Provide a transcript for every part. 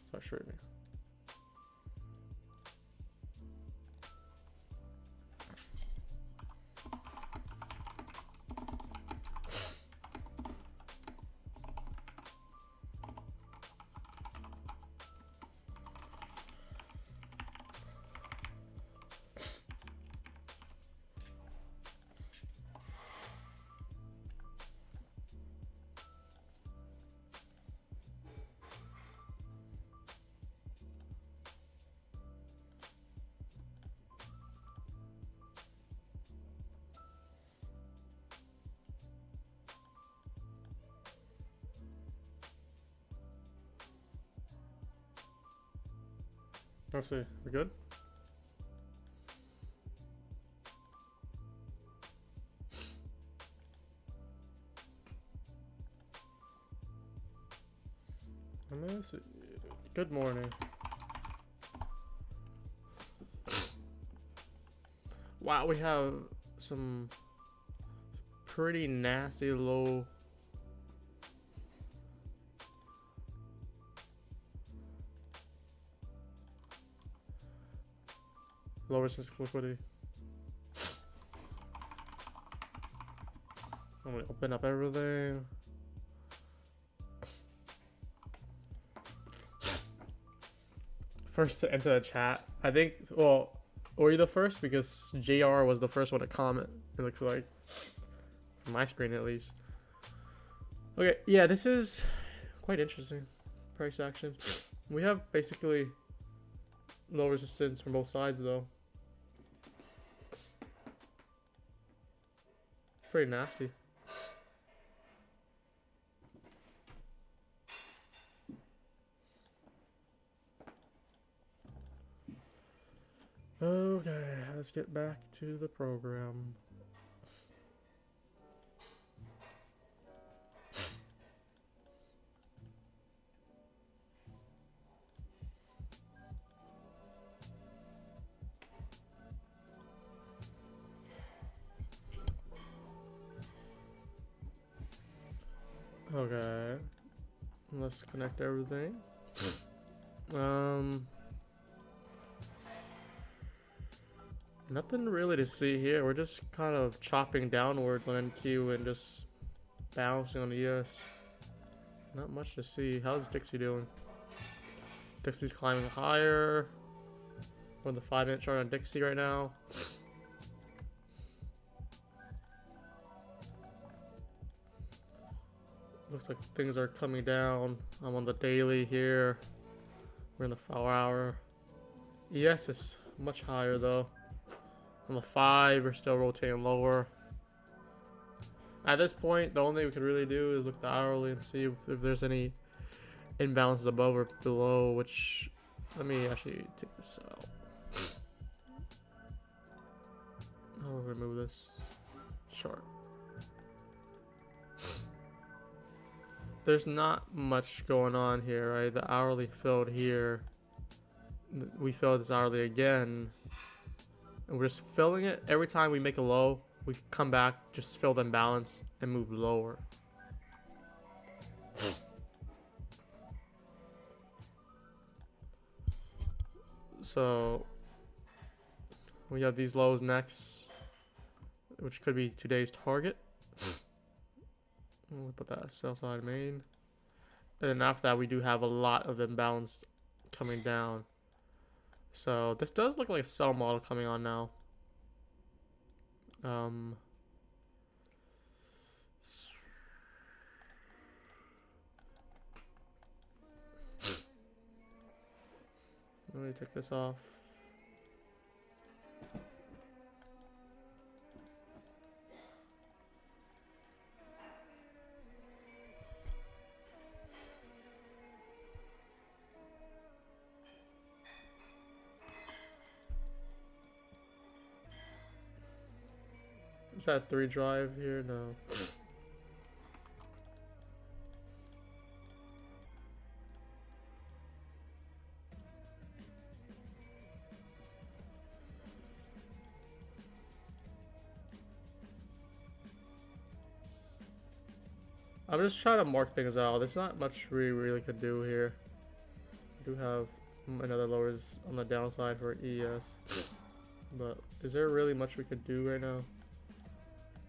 Start streaming. Let's see, we good? Let's see. Good morning. Wow, we have some pretty nasty low resistance liquidity. I'm gonna open up everything. First to enter the chat, I think. Well, were you the first? Because JR was the first one to comment. It looks like, from my screen at least. Okay, yeah, this is quite interesting. Price action. We have basically low resistance from both sides, though. Pretty nasty. Okay, let's get back to the program. Okay, let's connect everything. Nothing really to see here. We're just kind of chopping downwards on NQ and just bouncing on the ES. Not much to see. How's Dixie doing? Dixie's climbing higher. We're on the 5-minute chart on Dixie right now. Looks like things are coming down. I'm on the daily here. We're in the 4-hour. ES is much higher though. On the 5, we're still rotating lower. At this point, the only thing we could really do is look at the hourly and see if there's any imbalances above or below, which, let me actually take this out. I'll remove this chart. There's not much going on here, right? The hourly filled here. We filled this hourly again. And we're just filling it. Every time we make a low, we come back, just fill the imbalance, and move lower. So we have these lows next, which could be today's target. We'll put that sell side main. And then after that, we do have a lot of imbalance coming down. So this does look like a sell model coming on now. Let me take this off. Is that 3 drive here? No. I'm just trying to mark things out. There's not much we really could do here. do have another lowers on the downside for ES. But is there really much we could do right now?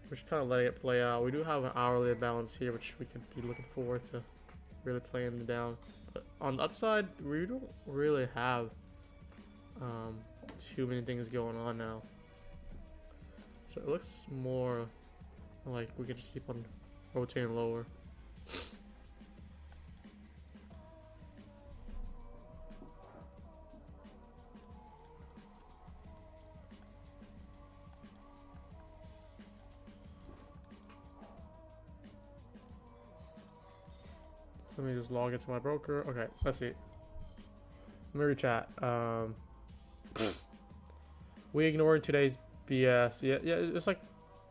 We're just kind of letting it play out. We do have an hourly balance here, which we could be looking forward to really playing it down. But on the upside, we don't really have too many things going on now. So it looks more like we can just keep on rotating lower. Let me just log into my broker. Okay, let's see. Let me chat. We ignored today's BS. Yeah, it's like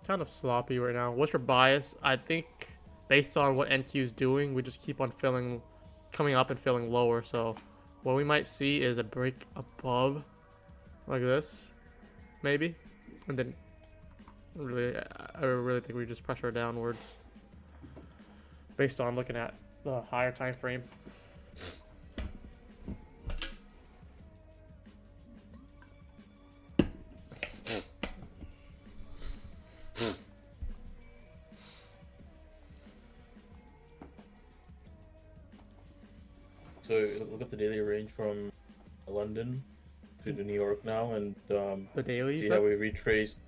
kind of sloppy right now. What's your bias? I think based on what NQ is doing, we just keep on coming up and filling lower. So what we might see is a break above, like this, maybe, and then I really think we just pressure downwards based on looking at the higher time frame. So look at the daily range from London to New York now, and the daily. See how we retraced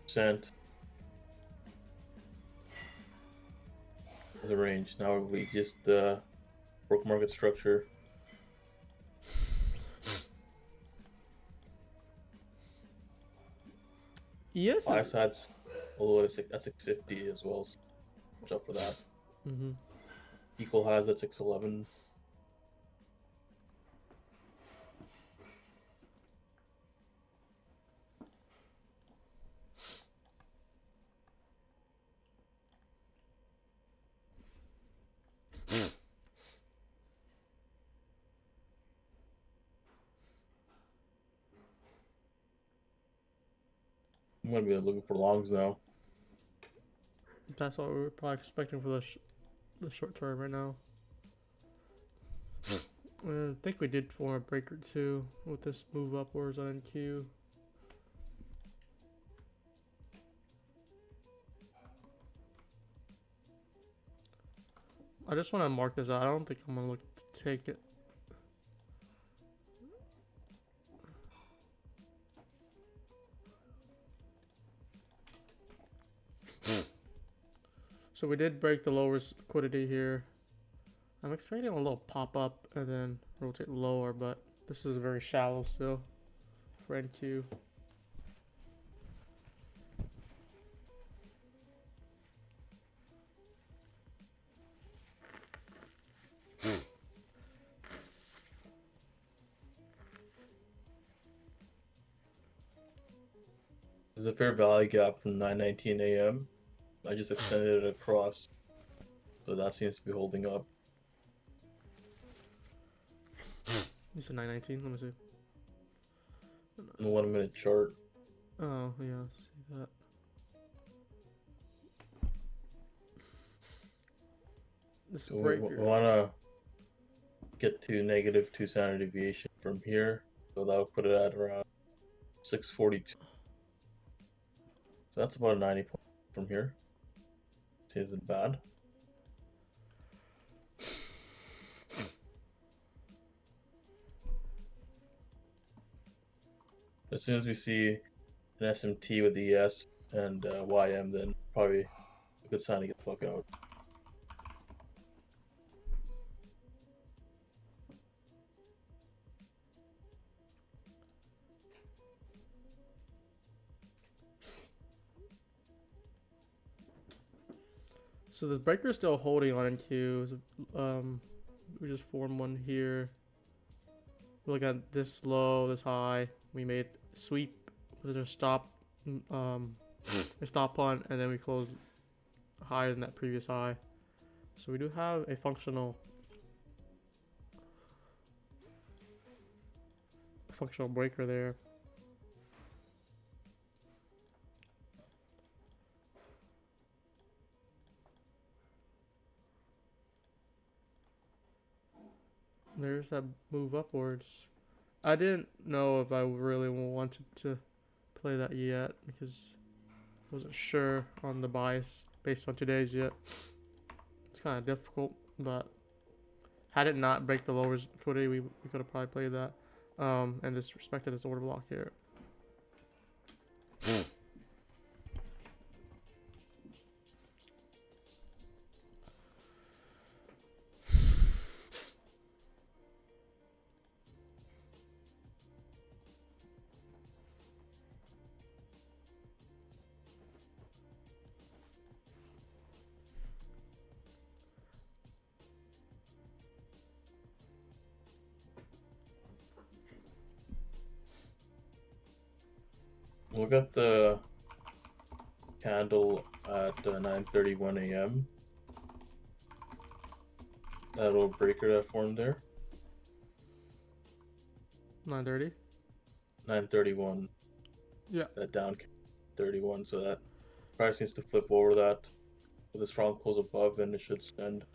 percent as a range. Now we just broke market structure. Yes. Five sides, although that's 650 as well. So watch out for that. Equal has at 611. I'm gonna be looking for longs now. That's what we're probably expecting for the short term right now. I think we did form a breaker too with this move upwards on NQ. I just want to mark this out. I don't think I'm gonna look to take it. So we did break the lowest liquidity here. I'm expecting a little pop up and then rotate lower, but this is very shallow still for NQ. There's a fair value gap from 9:19 a.m. I just extended it across, so that seems to be holding up. You said 919. Let me see. In the 1 minute chart. Oh yeah, see that. This breaker. We want to get to -2 standard deviation from here, so that would put it at around 642. So that's about a 90 point from here. Isn't bad. As soon as we see an SMT with ES and YM, then probably a good sign to get the fuck out. So the breaker is still holding on NQ. We just formed one here. Look at this low, this high. We made sweep with a stop, a stop punt, and then we closed higher than that previous high. So we do have a functional breaker there. There's that move upwards. I didn't know if I really wanted to play that yet because I wasn't sure on the bias based on today's yet. It's kind of difficult, but had it not break the lower liquidity, we could have probably played that. And just respected this order block here. Look at the candle at 9:31 a.m. That little breaker that formed there. 9:30. 9:31. Yeah. That down 31. So that price needs to flip over that with a strong close above, and it should send.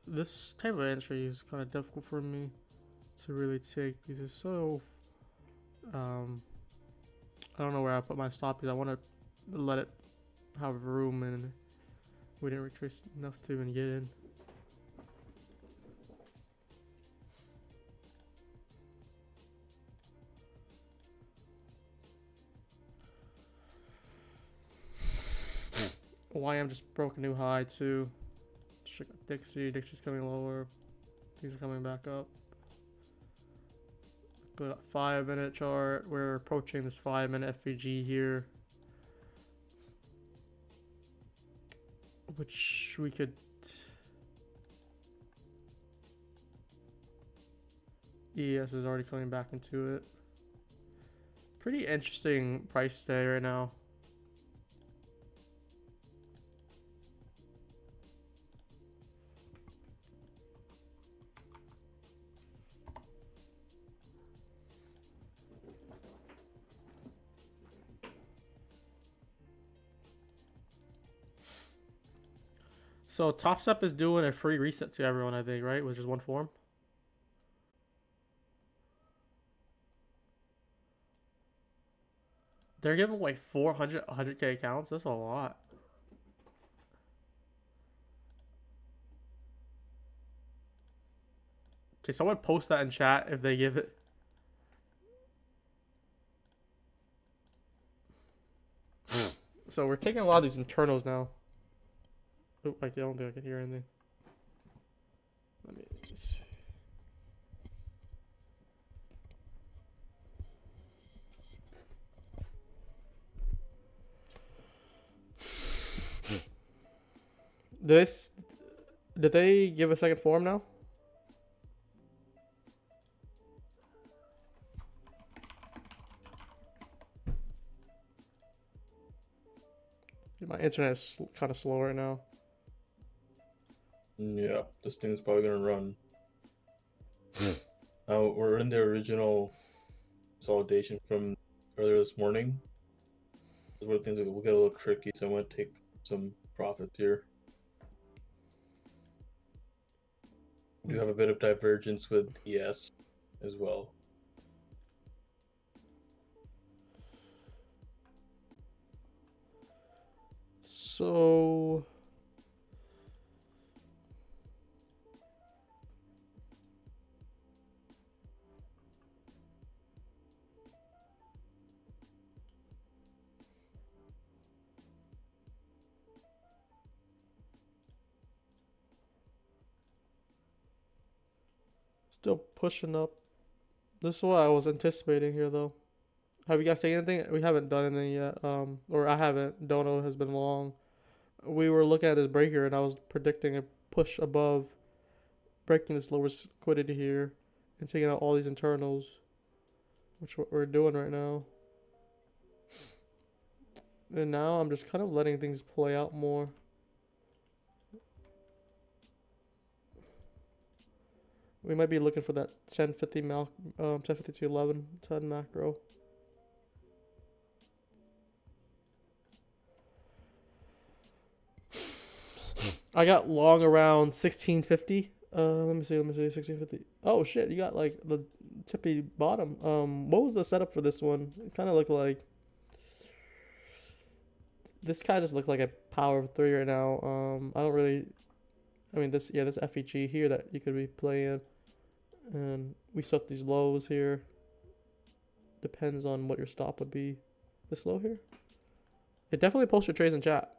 This type of entry is kind of difficult for me to really take because it's so I don't know where I put my stop because I want to let it have room, and we didn't retrace enough to even get in. YM just broke a new high too. Check out Dixie. Dixie's coming lower. These are coming back up. Got 5-minute chart. We're approaching this 5-minute FVG here, which we could. ES is already coming back into it. Pretty interesting price day right now. So Top Step is doing a free reset to everyone, I think, right? With just one form. They're giving away 100K accounts. That's a lot. Okay, someone post that in chat if they give it. So we're taking a lot of these internals now. Oh, I don't think I can hear anything. Let me just... Did they give a second form now? My internet is kind of slow right now. Yeah, this thing's probably gonna run. Now we're in the original consolidation from earlier this morning. This is where things will get a little tricky, so I'm gonna take some profits here. We do have a bit of divergence with ES as well. So still pushing up. This is what I was anticipating here, though. Have you guys seen anything? We haven't done anything yet. Or I haven't. Dono has been long. We were looking at this breaker, and I was predicting a push above, breaking this lower liquidity here, and taking out all these internals, which is what we're doing right now. And now I'm just kind of letting things play out more. We might be looking for that 1050 1050 to 1110 macro. I got long around 1650. Let me see 1650. Oh shit, you got like the tippy bottom. What was the setup for this one? It kind of looked like this kind of just looks like a power of 3 right now. I don't really. I mean this FEG here that you could be playing, and we swept these lows here. Depends on what your stop would be. This low here. It definitely post your trades in chat.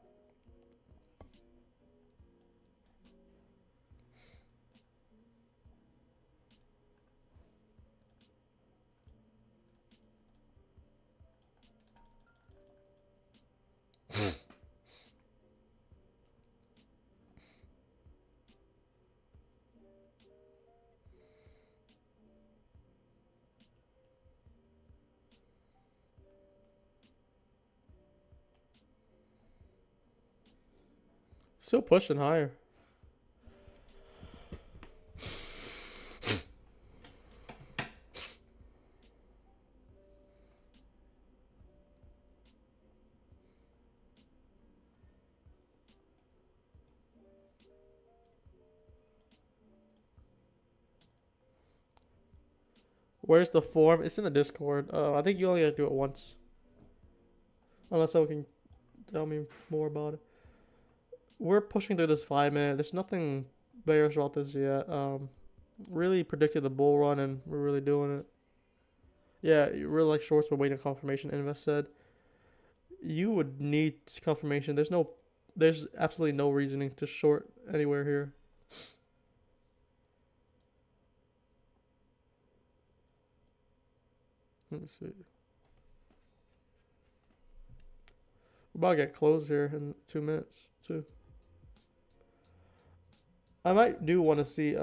Still pushing higher. Where's the form? It's in the Discord. I think you only have to do it once. Unless someone can tell me more about it. We're pushing through this 5 minute. There's nothing bearish about this yet. Really predicted the bull run and we're really doing it. Yeah, you really like shorts, but waiting confirmation. Invest said you would need confirmation. There's absolutely no reasoning to short anywhere here. Let me see. We're about to get closed here in 2 minutes too. I might do want to see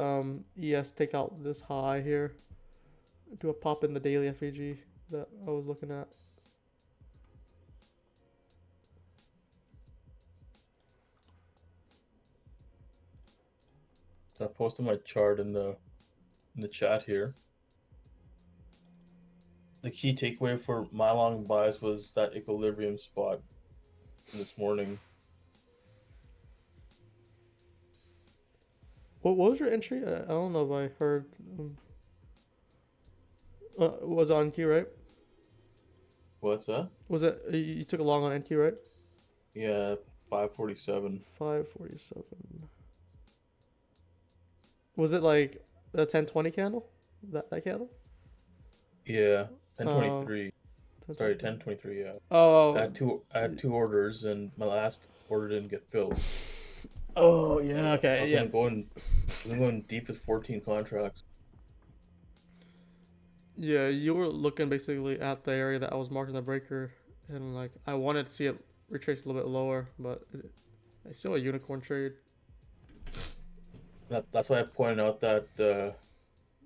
ES take out this high here. Do a pop in the daily FEG that I was looking at. So I posted my chart in the chat here. The key takeaway for my long buys was that equilibrium spot this morning. What was your entry? I don't know if I heard. Was it on key, right? What's that? Was it you took a long on NQ, right? Yeah, 547. 547. Was it like the 1020 candle? That candle? Yeah, 1023. Sorry, 1023. Yeah. Oh. I had two orders, and my last order didn't get filled. Oh yeah. Okay. I was gonna go in deep with 14 contracts. Yeah, you were looking basically at the area that I was marking the breaker, and like I wanted to see it retrace a little bit lower, but it's still a unicorn trade. That's why I pointed out that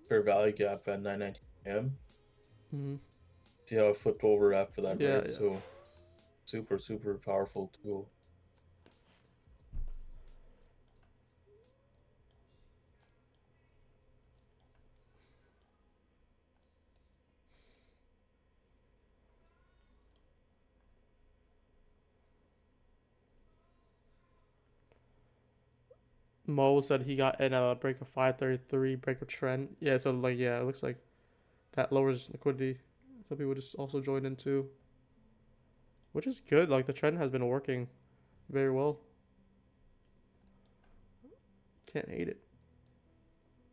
fair value gap at 9:19 a.m. Mm-hmm. See how it flipped over after that, Yeah, right? yeah. So super powerful tool. Mo said he got in a break of 533, break of trend. Yeah, so like it looks like that lowers liquidity. Some people just also joined in too, which is good. Like the trend has been working very well. Can't hate it.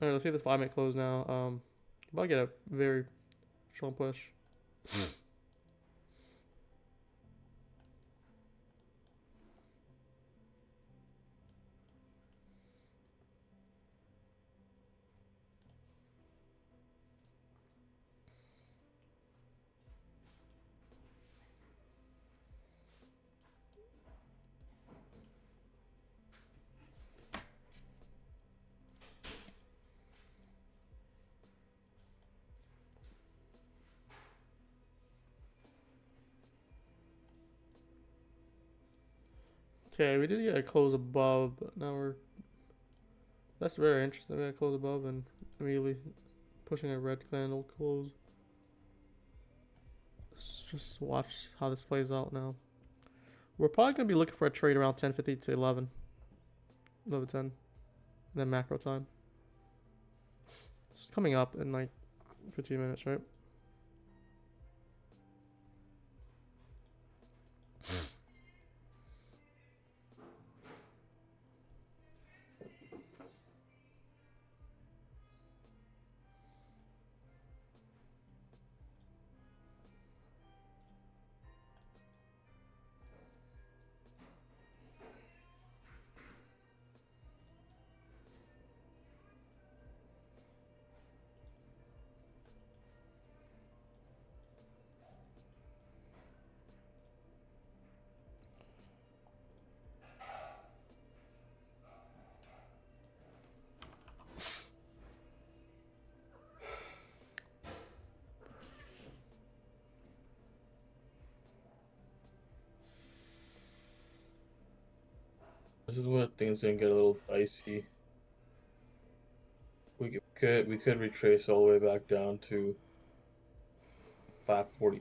All right, let's see the 5 minute close now. About to get a very strong push. Okay, we did get a close above, but now we're That's very interesting. I close above and immediately pushing a red candle close. Let's just watch how this plays out now. We're probably gonna be looking for a trade around 10:50 to 11, 11:10, and then macro time. It's coming up in like 15 minutes, right? This is where things gonna get a little dicey. We could retrace all the way back down to 540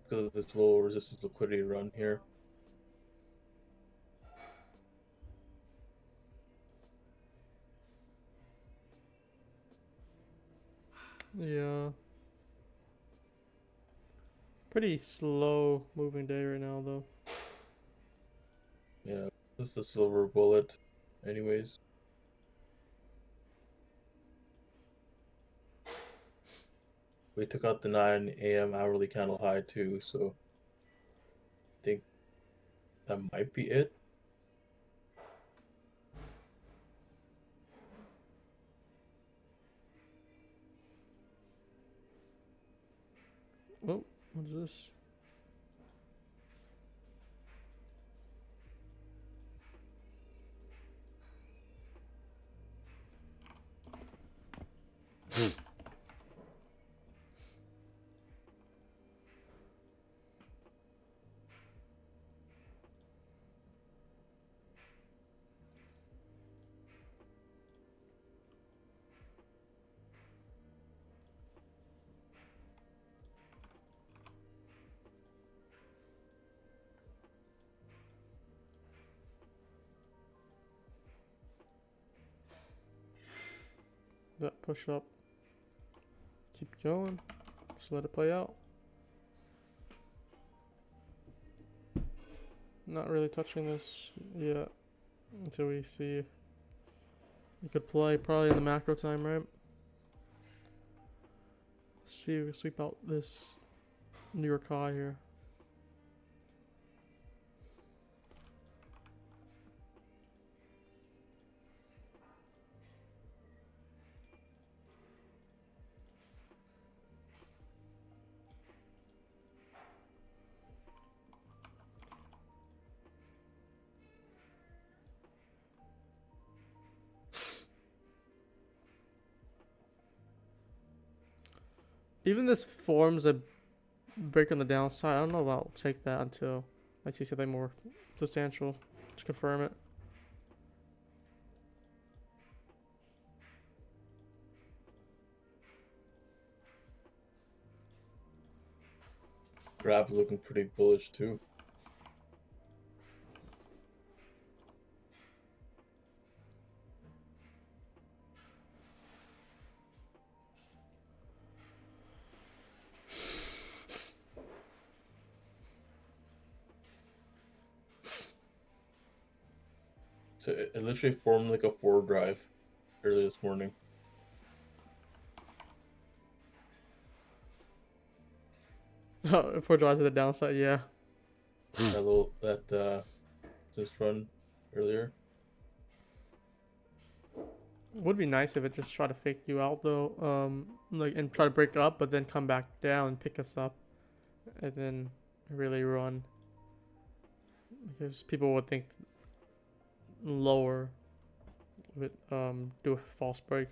because of this low resistance liquidity run here. Yeah. Pretty slow moving day right now, though. Yeah, this is the silver bullet, anyways. We took out the 9 a.m. hourly candle high too, so I think that might be it. Oh, what is this? That push up. Keep going. Just let it play out. Not really touching this yet until we see. We could play probably in the macro time, right? See if we sweep out this New York high here. Even this forms a break on the downside. I don't know if I'll take that until I see something more substantial to confirm it. Grab's looking pretty bullish too. So it literally formed like a 4 drive early this morning. Oh, if we're driving to the downside, yeah. This run earlier. Would be nice if it just tried to fake you out though, like and try to break up, but then come back down and pick us up, and then really run. Because people would think lower would do a false break.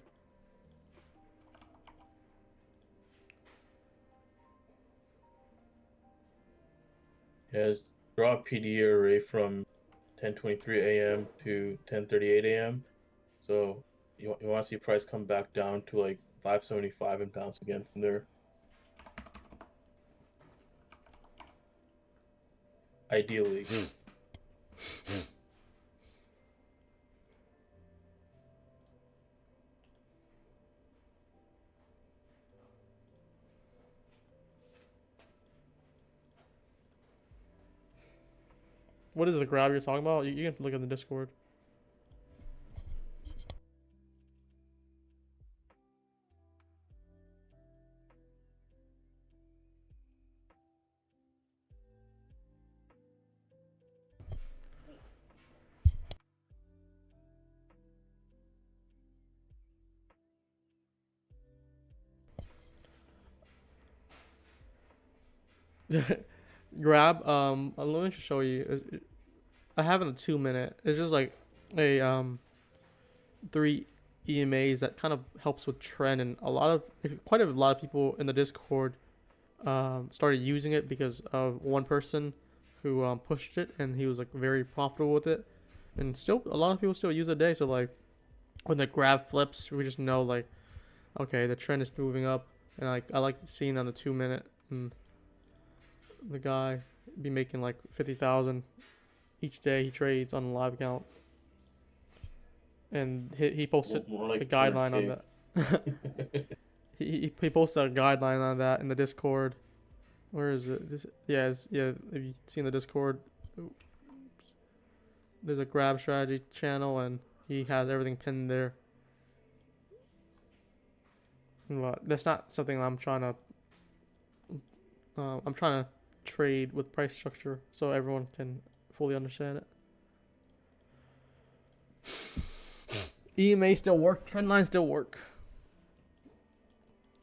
Yeah, draw a PD array from 10:23 a.m. to 10:38 a.m. So you want to see price come back down to like 575 and bounce again from there. Ideally. What is the grab you're talking about? You can look in the Discord. Grab. Let me show you. I have it in a 2 minute. It's just like a 3 EMAs that kind of helps with trend, and quite a lot of people in the Discord started using it because of one person who pushed it, and he was like very profitable with it, and still a lot of people still use it today. So like when the grab flips, we just know like, okay, the trend is moving up, and like I like seeing on the 2 minute, and the guy be making like 50,000 each day he trades on a live account, and he posted More like a guideline on 100K. that. he posted a guideline on that in the Discord. Where is it? Yeah. Have you seen the Discord? There's a grab strategy channel, and he has everything pinned there. But that's not something I'm trying to. I'm trying to trade with price structure so everyone can fully understand it. EMA still work. Trendline still work.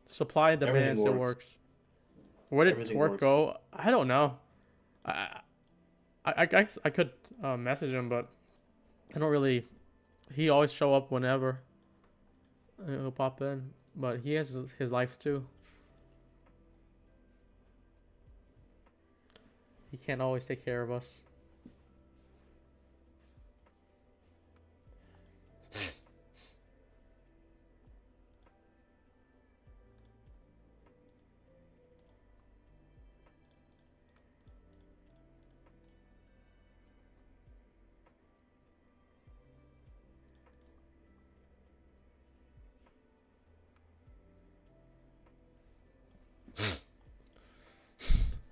Supply and demand Everything still works. works. Where did Everything Twerk works. go? I don't know. I guess I could message him, but I don't really. He always show up whenever. He'll pop in, but he has his life too. He can't always take care of us.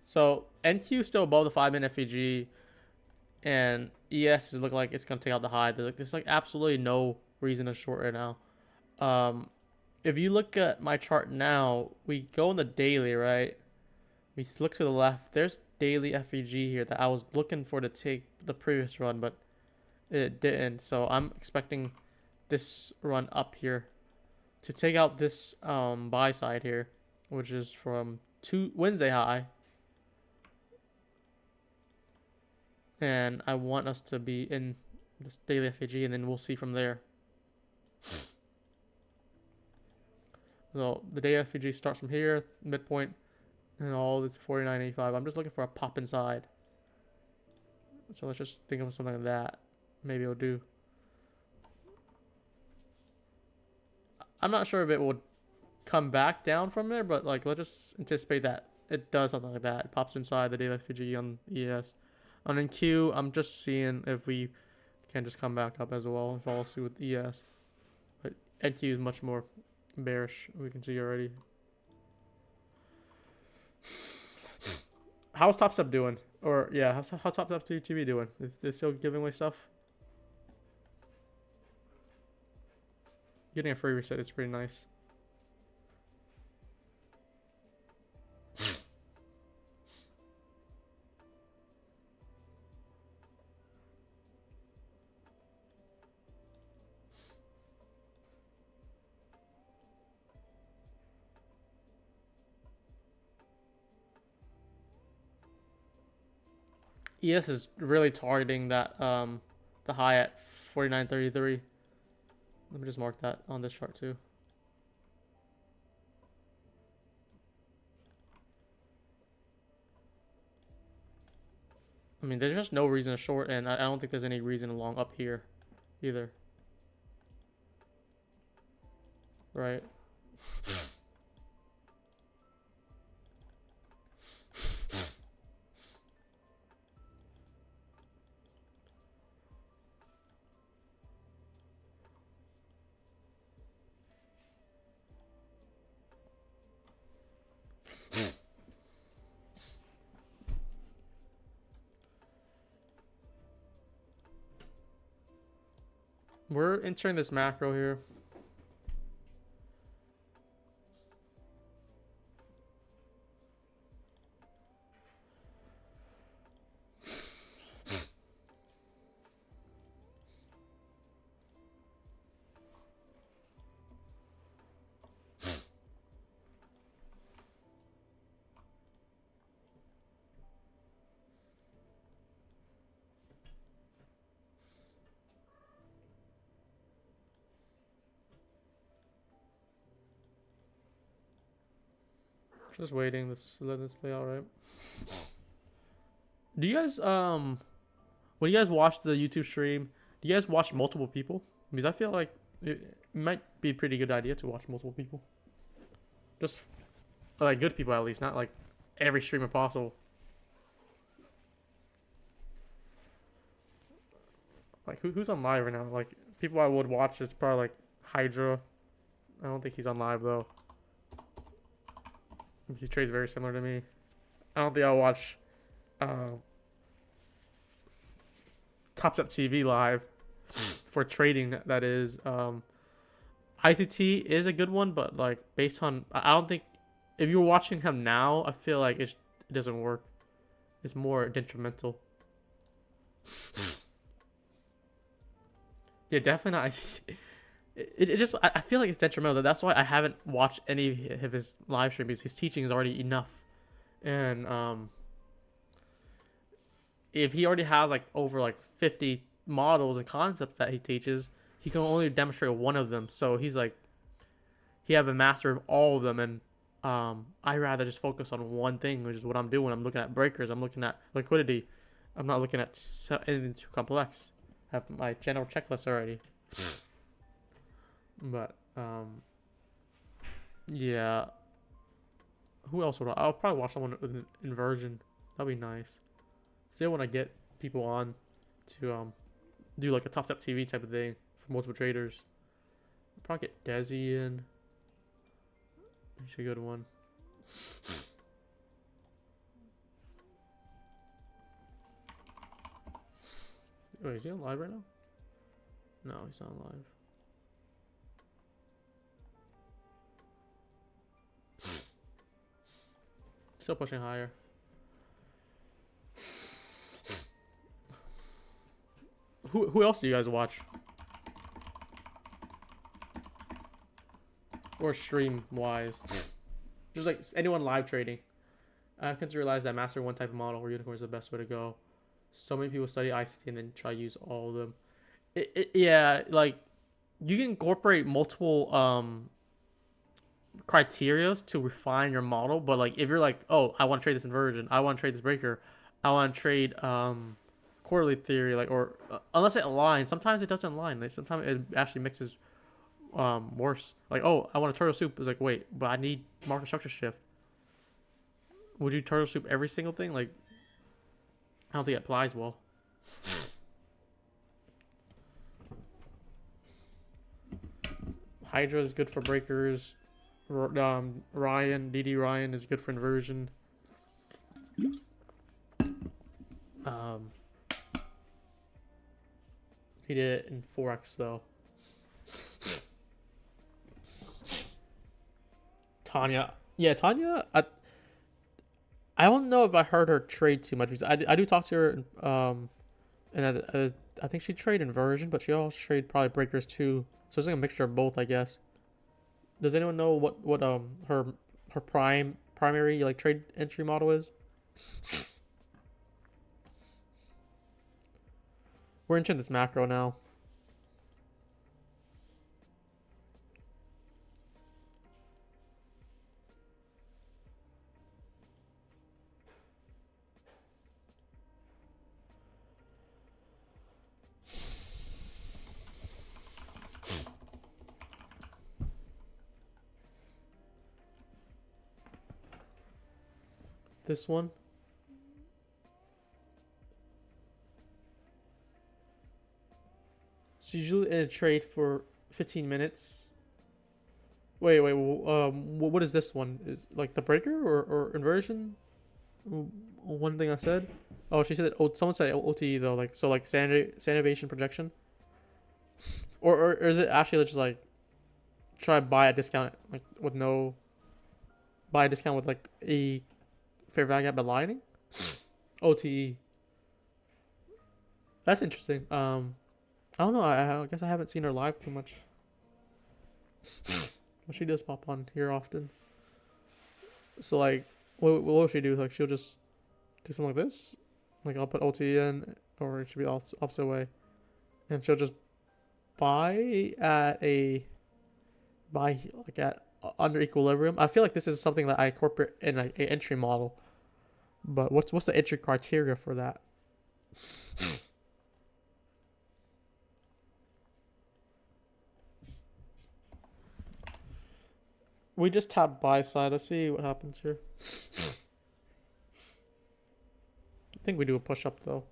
So NQ is still above the 5-minute FEG, and ES is looking like it's gonna take out the high. There's like absolutely no reason to short right now. If you look at my chart now, we go in the daily, right? We look to the left. There's daily FEG here that I was looking for to take the previous run, but it didn't. So I'm expecting this run up here to take out this buy side here, which is from Wednesday high. And I want us to be in this daily FEG, and then we'll see from there. So the daily FEG starts from here, midpoint, and all this 49.85. I'm just looking for a pop inside. So let's just think of something like that. Maybe it'll do. I'm not sure if it will come back down from there, but like let's just anticipate that it does something like that. It pops inside the daily FEG on ES. On NQ, I'm just seeing if we can just come back up as well and follow suit with ES. But NQ is much more bearish. We can see already. How's Top Step doing? Or yeah, how's Top Step TV doing? Is they still giving away stuff? Getting a free reset is pretty nice. ES is really targeting that the high at 49.33. Let me just mark that on this chart too. mean, there's just no reason to short, and I don't think there's any reason to long up here either. Right? We're entering this macro here. Just waiting. Let's let this play out, right? Do you guys when you guys watch the YouTube stream, do you guys watch multiple people? Because I feel like it might be a pretty good idea to watch multiple people. Just like good people at least, not like every streamer possible. Like who's on live right now? Like people I would watch is probably like Hydra. I don't think he's on live though. He trades very similar to me. I don't think I'll watch Top Step TV live for trading. That is, ICT is a good one, but like based on, I don't think if you're watching him now, I feel like it doesn't work. It's more detrimental. Yeah, definitely not ICT. It just, I feel like it's detrimental. That's why I haven't watched any of his live stream, because his teaching is already enough. And if he already has like over like 50 models and concepts that he teaches, he can only demonstrate one of them. So he's like, he have a master of all of them. And I rather just focus on one thing, which is what I'm doing. I'm looking at breakers. I'm looking at liquidity. I'm not looking at anything too complex. I have my general checklist already. But yeah. Who else would I'll probably watch someone with an inversion. That'd be nice. Still want to get people on to do like a Top Step TV type of thing for multiple traders. I'll probably get Desi in. He's a good one. Wait, is he on live right now? No, he's not live. Still pushing higher. Who else do you guys watch? Or stream wise? Just like anyone live trading. I've come to realize that master one type of model or unicorn is the best way to go. So many people study ICT and then try to use all of them. Yeah, like you can incorporate multiple criterias to refine your model, but like if you're like, oh, I want to trade this inversion, I want to trade this breaker, I want to trade quarterly theory, like, or unless it aligns, sometimes it doesn't align. Like sometimes it actually mixes worse. Like, oh, I want a turtle soup. It's like, wait, but I need market structure shift. Would you turtle soup every single thing? Like, I don't think it applies well. Hydra is good for breakers. DD Ryan is good for inversion. He did it in 4x though. Tanya, yeah, Tanya. I don't know if I heard her trade too much, because I do talk to her. And I think she trade inversion, but she also trade probably breakers too. So it's like a mixture of both, I guess. Does anyone know what her primary like trade entry model is? We're entering this macro now. this one. It's usually in a trade for 15 minutes. Wait. What is this one? Is like the breaker or inversion? One thing I said. Oh, she said. Oh, someone said OTE though. Like so, like standardization projection. Or is it actually just like try buy a discount like with no buy a discount with like a fair value gap aligning? OTE. That's interesting. I don't know. I guess I haven't seen her live too much. But she does pop on here often. So like, what will she do? Like she'll just do something like this. Like I'll put OTE in, or it should be opposite way, and she'll just buy at under equilibrium. I feel like this is something that I incorporate in like an entry model. But what's the entry criteria for that? We just tap buy side. Let's see what happens here. I think we do a push up though.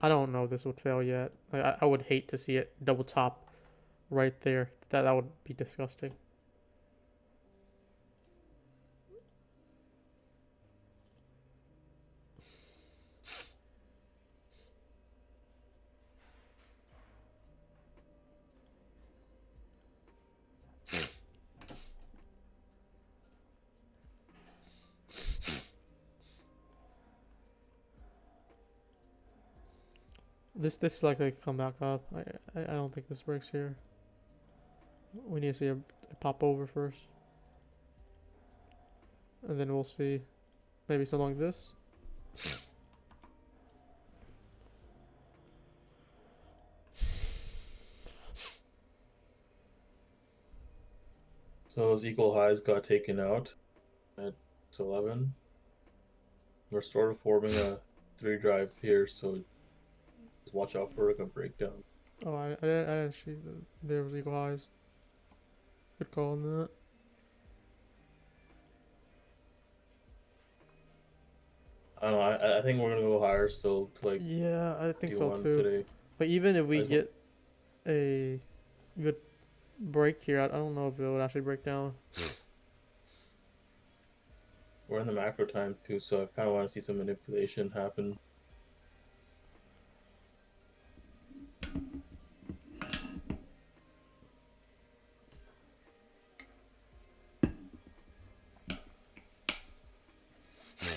I don't know if this would fail yet. Like, I would hate to see it double top right there. That would be disgusting. This likely come back up. I don't think this works here. We need to see a pop over first, and then we'll see maybe something like this. So those equal highs got taken out at 11. We're sort of forming a 3 drive here, so just watch out for like a breakdown. Oh, I didn't see there was equal highs. Good call on that. I don't know. I think we're gonna go higher still to like Yeah, I think so Q1 too. today. But even if we get a good break here, I don't know if it would actually break down. We're in the macro time too, so I kind of want to see some manipulation happen.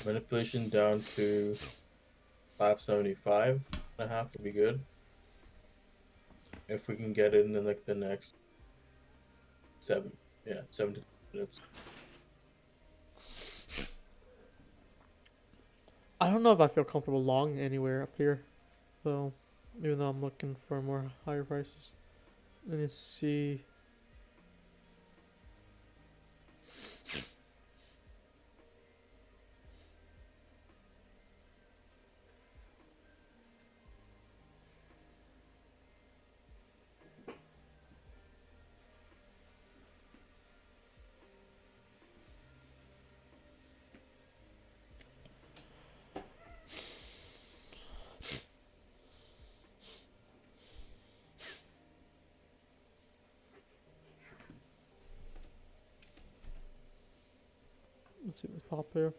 Manipulation down to 575.5 would be good. If we can get it in like the next 7 to 10 minutes. I don't know if I feel comfortable long anywhere up here, though. Even though I'm looking for more higher prices. Let me see. Let's see this pop here.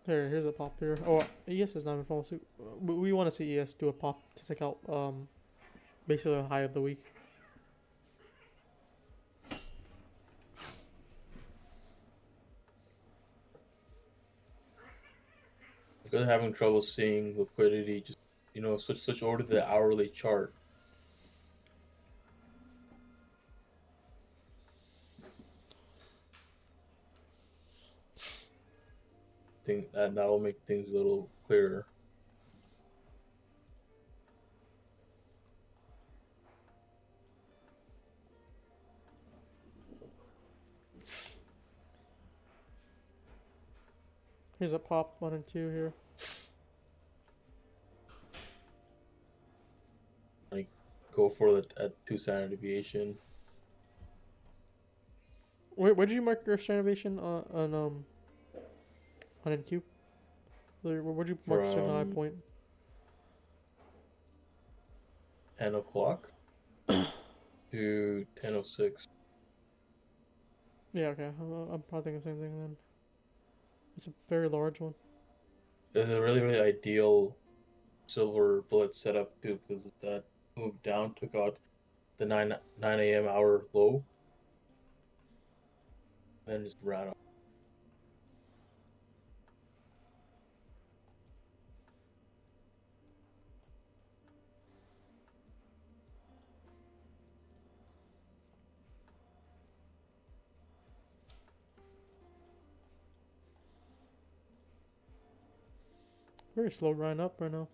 Here's a pop here. Oh, ES is not even following suit. We want to see ES do a pop to take out basically the high of the week. Because I'm having trouble seeing liquidity, just switch over to the hourly chart. I think that will make things a little clearer. Here's a pop 1 and 2 here. Like, go for it at 2 standard deviation. Where did you mark your standard deviation on 1 and 2? Where'd you mark the high point? 10 o'clock to 10:06. Yeah, okay. I'm probably thinking the same thing then. It's a very large one. It's a really, really ideal silver bullet setup too, because that moved down, took out the 9 a.m. hour low, and then just ran off. Very slow grind up right now.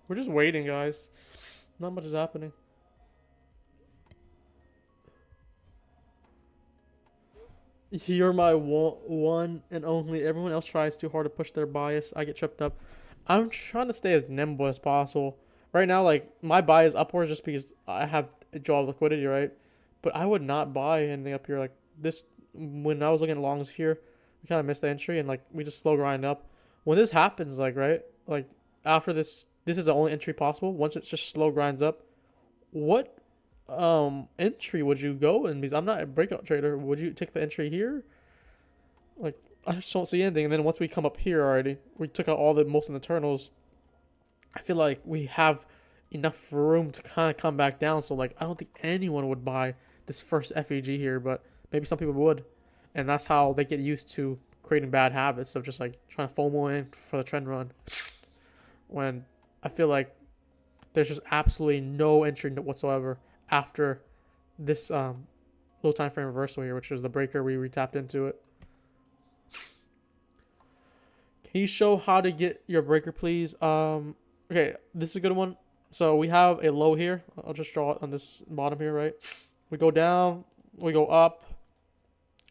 We're just waiting, guys. Not much is happening. You're my one and only. Everyone else tries too hard to push their bias. I get tripped up. I'm trying to stay as nimble as possible. Right now, like, my buy is upwards just because I have a draw of liquidity, right? But I would not buy anything up here. Like, this, when I was looking at longs here, we kind of missed the entry and, like, we just slow grind up. When this happens, like, right? Like, after this is the only entry possible. Once it just slow grinds up, what entry would you go in? Because I'm not a breakout trader. Would you take the entry here? Like, I just don't see anything. And then once we come up here already, we took out all the most internals. I feel like we have enough room to kind of come back down. So, like, I don't think anyone would buy this first FEG here, but maybe some people would. And that's how they get used to creating bad habits of just, like, trying to FOMO in for the trend run. When I feel like there's just absolutely no entry whatsoever after this low time frame reversal here, which is the breaker we retapped into it. Can you show how to get your breaker, please? Okay, this is a good one. So we have a low here. I'll just draw it on this bottom here, right? We go down, we go up,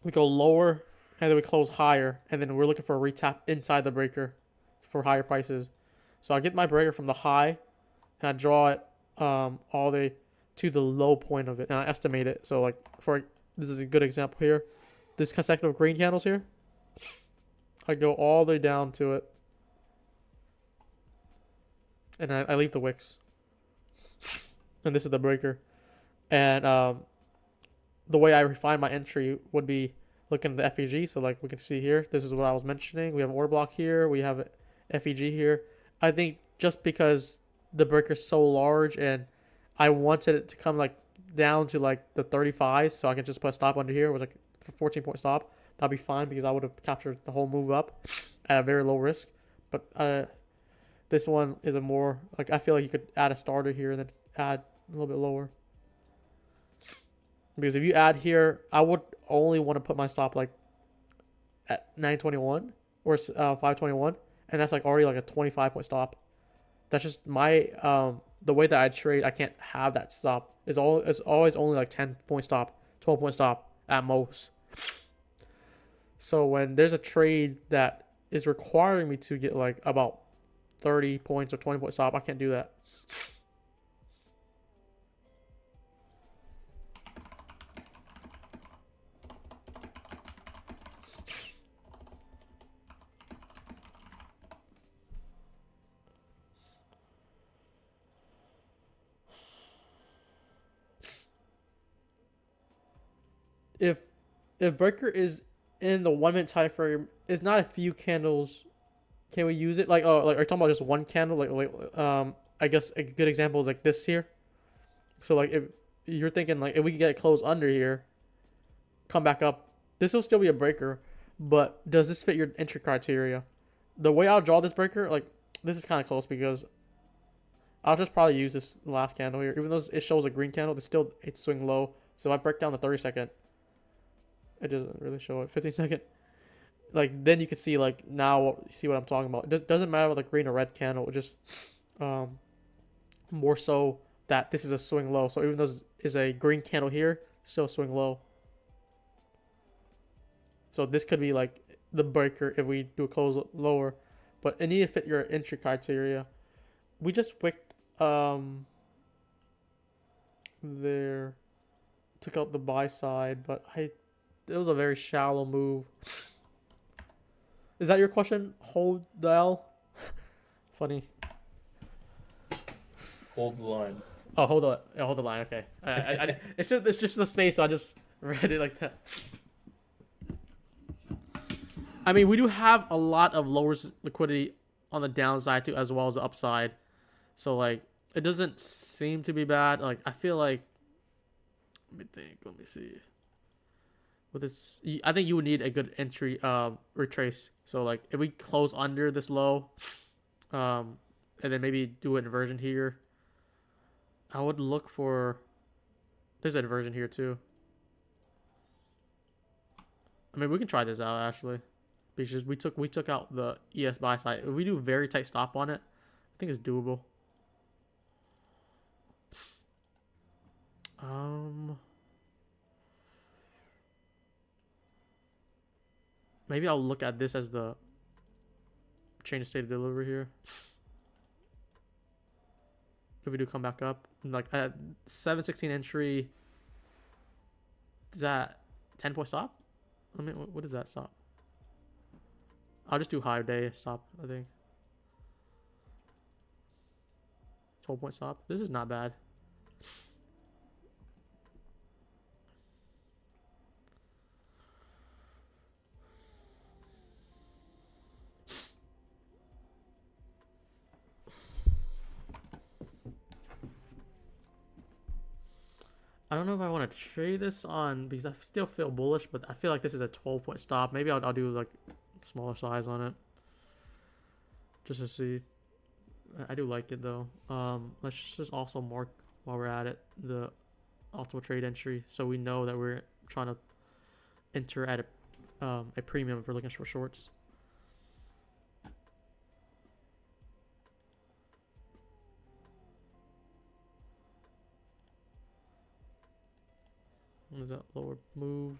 we go lower, and then we close higher. And then we're looking for a retap inside the breaker for higher prices. So I get my breaker from the high, and I draw it all the way to the low point of it, and I estimate it. So, like, this is a good example here. This consecutive green candles here, I go all the way down to it, and I leave the wicks. And this is the breaker. And the way I refine my entry would be looking at the FEG. So, like, we can see here, this is what I was mentioning. We have an order block here. We have an FEG here. I think just because the breaker is so large and I wanted it to come, like, down to, like, the 35s so I can just put a stop under here with, like, a 14-point stop. that'd be fine because I would have captured the whole move up at a very low risk. But this one is a more like I feel like you could add a starter here and then add a little bit lower. Because if you add here, I would only want to put my stop like at 921 or 521, and that's like already like a 25-point stop. That's just my the way that I trade. I can't have that stop. It's always only like 10-point stop, 12-point stop at most. So when there's a trade that is requiring me to get like about 30 points or 20-point stop, I can't do that. If breaker is in the 1 minute time frame, it's not a few candles. Can we use it? Like, oh, like are you talking about just one candle? I guess a good example is like this here. So like if you're thinking like if we could get it closed under here, come back up, this will still be a breaker, but does this fit your entry criteria? The way I'll draw this breaker, like this is kind of close because I'll just probably use this last candle here. Even though it shows a green candle, it's swing low. So if I break down the 30-second, it doesn't really show it. 15-second, like then you can see like now you see what I'm talking about. It doesn't matter with a green or red candle. It just more so that this is a swing low. So even though this is a green candle here, still swing low. So this could be like the breaker if we do a close lower, but it needs to fit your entry criteria. We just wicked there, took out the buy side, but it was a very shallow move. Is that your question? Hold the L? Funny. Hold the line. Oh, hold the line. Okay. It's just the space, so I just read it like that. I mean, we do have a lot of lower liquidity on the downside too, as well as the upside. So like, it doesn't seem to be bad. Like, I feel like, let me think. Let me see. With this, I think you would need a good entry retrace. So like, if we close under this low, and then maybe do an inversion here, I would look for. There's an inversion here too. I mean, we can try this out actually, because we took out the ES buy side. If we do a very tight stop on it, I think it's doable. Maybe I'll look at this as the change of state of delivery here. If we do come back up, like at 716 entry, is that 10-point stop? I mean, what is that stop? I'll just do high day stop, I think. 12-point stop. This is not bad. I don't know if I want to trade this on because I still feel bullish, but I feel like this is a 12-point stop. Maybe I'll do like smaller size on it just to see. I do like it though. Let's just also mark while we're at it the optimal trade entry, so we know that we're trying to enter at a premium if we're looking for shorts. Is that lower move?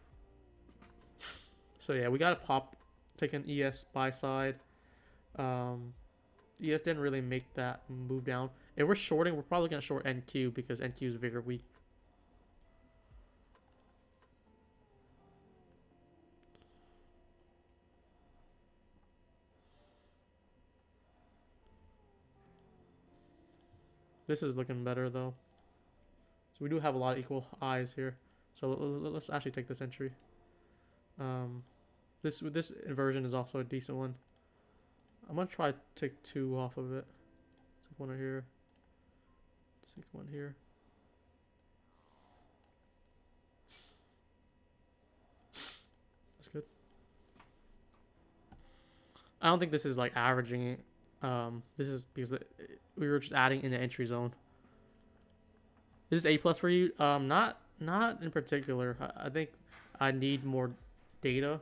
So yeah, we got to pop, take an ES buy side. ES didn't really make that move down. If we're shorting, we're probably gonna short NQ because NQ is very weak. This is looking better though. So we do have a lot of equal eyes here. So let's actually take this entry. This inversion is also a decent one. I'm gonna try to take 2 off of it. Take 1 here. Take 1 here. That's good. I don't think this is like averaging. This is because we were just adding in the entry zone. This is A plus for you. Not in particular. I think I need more data.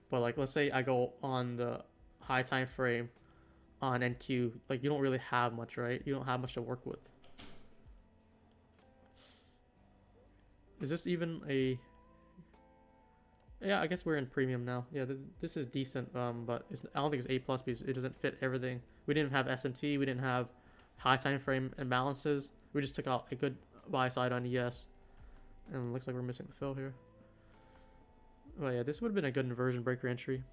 But like, let's say I go on the high time frame on NQ. Like, you don't really have much, right? You don't have much to work with. Is this even a? Yeah, I guess we're in premium now. Yeah, this is decent. But I don't think it's A plus because it doesn't fit everything. We didn't have SMT. We didn't have high time frame imbalances. We just took out a good buy side on ES, and it looks like we're missing the fill here. Oh yeah, this would have been a good inversion breaker entry.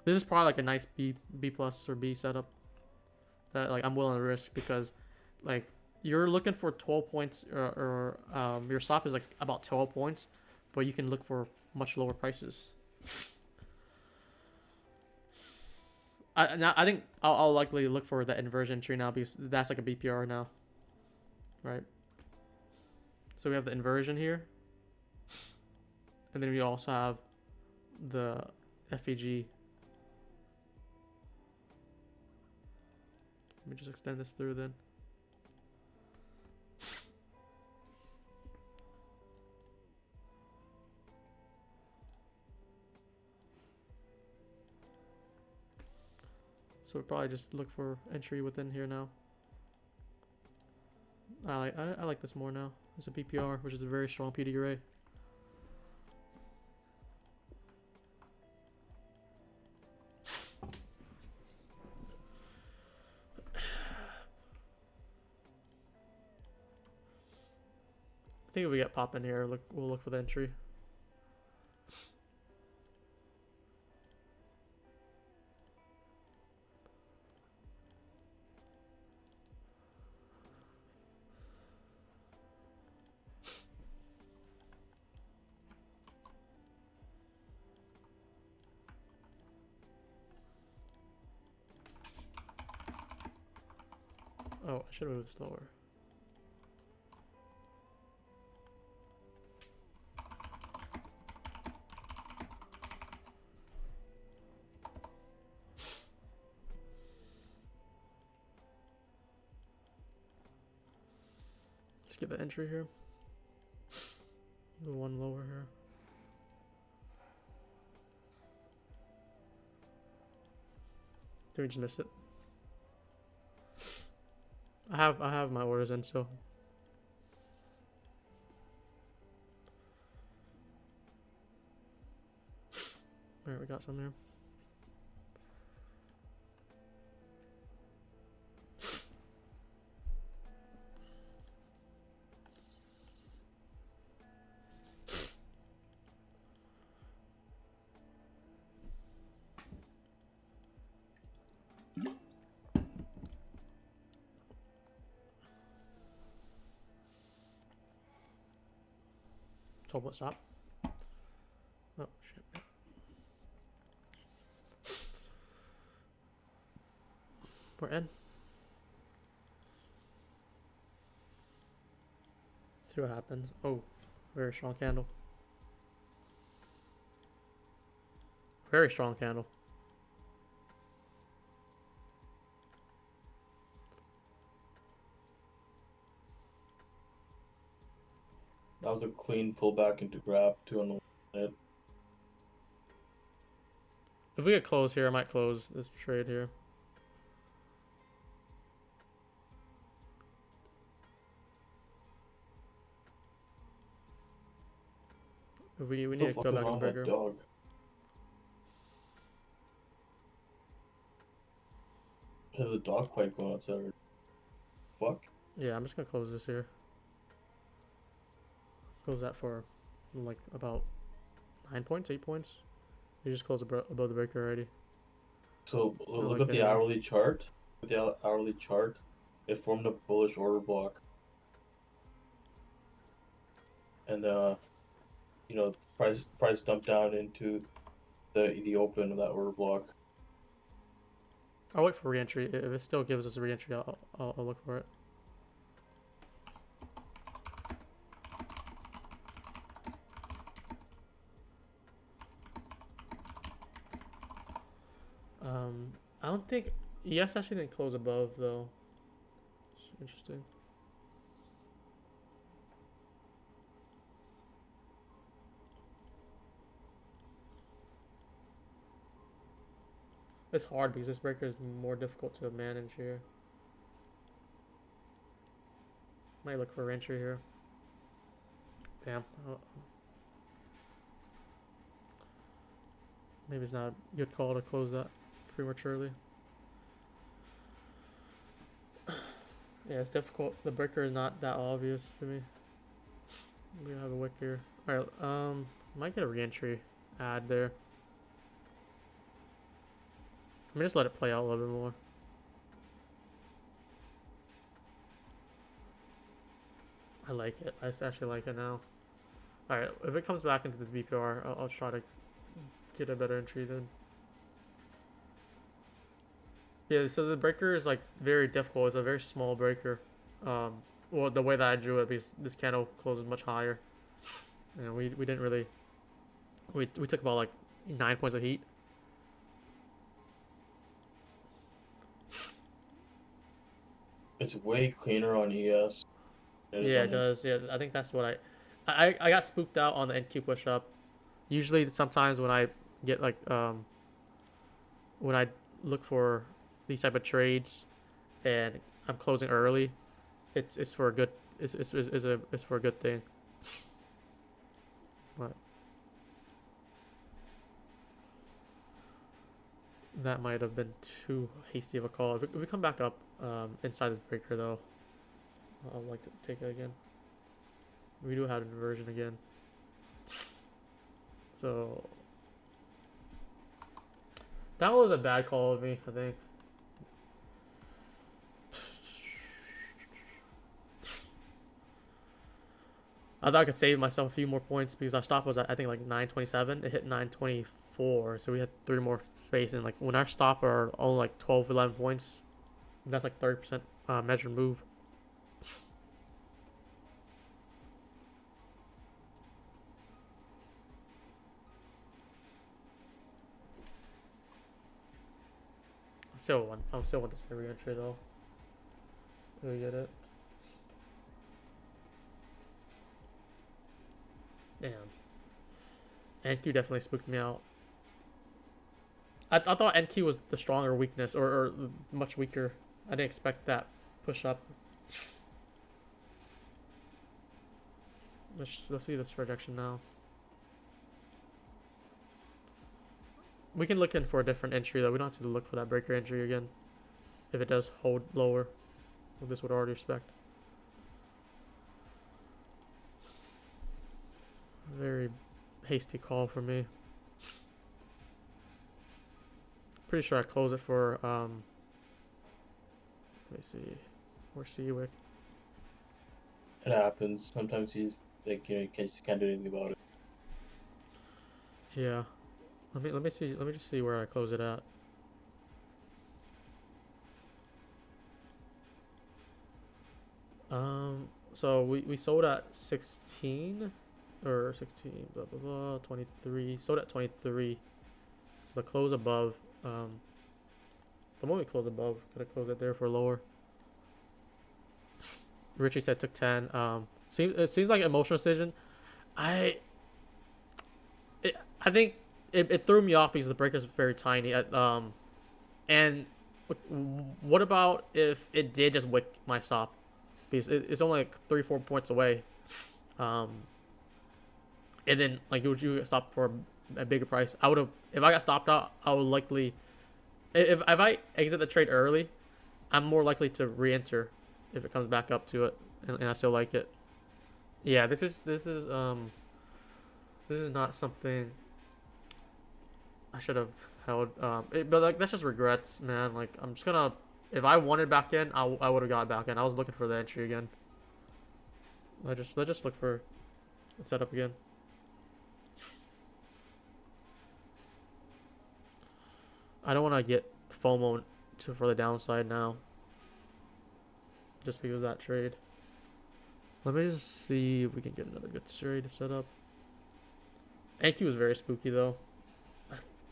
This is probably like a nice B plus or B setup that like I'm willing to risk because like you're looking for 12 points or your stop is like about 12 points, but you can look for much lower prices. I think I'll likely look for the inversion entry now because that's like a BPR now, right? So we have the inversion here, and then we also have the FEG. Let me just extend this through then. So we'll probably just look for entry within here now. I like this more now. It's a PPR, which is a very strong PD array. I think if we get pop in here, we'll look for the entry. Oh, I should have moved slower. Let's get the entry here. One lower here. Did we just miss it? I have my orders in, so alright, we got some here. Told what stop? Oh shit. We're in. See what happens. Oh, very strong candle. Very strong candle. That was a clean pullback into grab too on the head. If we get close here, I might close this trade here. We need to go back on the breaker. Dog. There's a dog fight going outside. Fuck. Yeah, I'm just gonna close this here. Close that for like about 9 points, 8 points. You just close above the breaker already. So look at the hourly chart. With the hourly chart, it formed a bullish order block, and you know, price dumped down into the open of that order block. I'll wait for re-entry. If it still gives us a re-entry, I'll look for it. don't think ES actually didn't close above though. Interesting. It's hard because this breaker is more difficult to manage here. Might look for entry here. Damn. Maybe it's not a good call to close that prematurely. Yeah, it's difficult. The breaker is not that obvious to me. We have a wick here. Alright, might get a re-entry ad there. Let me just let it play out a little bit more. I like it. I actually like it now. Alright, if it comes back into this BPR, I'll try to get a better entry then. Yeah, so the breaker is like very difficult. It's a very small breaker. Well, the way that I drew it, because this candle closes much higher. And we didn't really... We took about like 9 points of heat. It's way cleaner on ES. Yeah, it does. Yeah, I think that's what I got spooked out on the NQ push up. Usually, sometimes when I get like when I look for these type of trades, and I'm closing early, it's for a good it's for a good thing. But that might have been too hasty of a call. If we come back up inside this breaker though, I'd like to take it again. We do have an inversion again. So that was a bad call of me, I think. I thought I could save myself a few more points because our stop was at, I think, like 927. It hit 924, so we had 3 more space. And like when our stop are only like 12, 11 points, that's like 30% measured move. I still want to say re-entry though. Do we get it? Damn. NQ definitely spooked me out. I thought NQ was the stronger weakness, or much weaker. I didn't expect that push up. Let's see this projection now. We can look in for a different entry though. We don't have to look for that breaker entry again. If it does hold lower, well, this would already respect. Very hasty call for me. Pretty sure I close it for let me see. Where's Seawick? It happens. Sometimes you just can't do anything about it. Yeah. Let me see. Let me just see where I close it at. So we sold at 16 or 16 blah blah blah 23. Sold at 23. So the close above. The moment we close above, could have closed it there for lower. Richie said took 10. It seems like an emotional decision. I think it threw me off because the breaker is very tiny. And what about if it did just wick my stop? Because it's only like 3-4 points away. And then like you get stopped for a bigger price. I would have, if I got stopped out, I would likely, if I exit the trade early, I'm more likely to re-enter if it comes back up to it, and I still like it. Yeah, this is not something I should have held. But like that's just regrets, man. Like I'm just gonna, if I wanted back in, I would have got back in. I was looking for the entry again. Let's just look for the setup again. I don't want to get FOMO for the downside now. Just because of that trade. Let me just see if we can get another good trade to set up. NQ was very spooky though.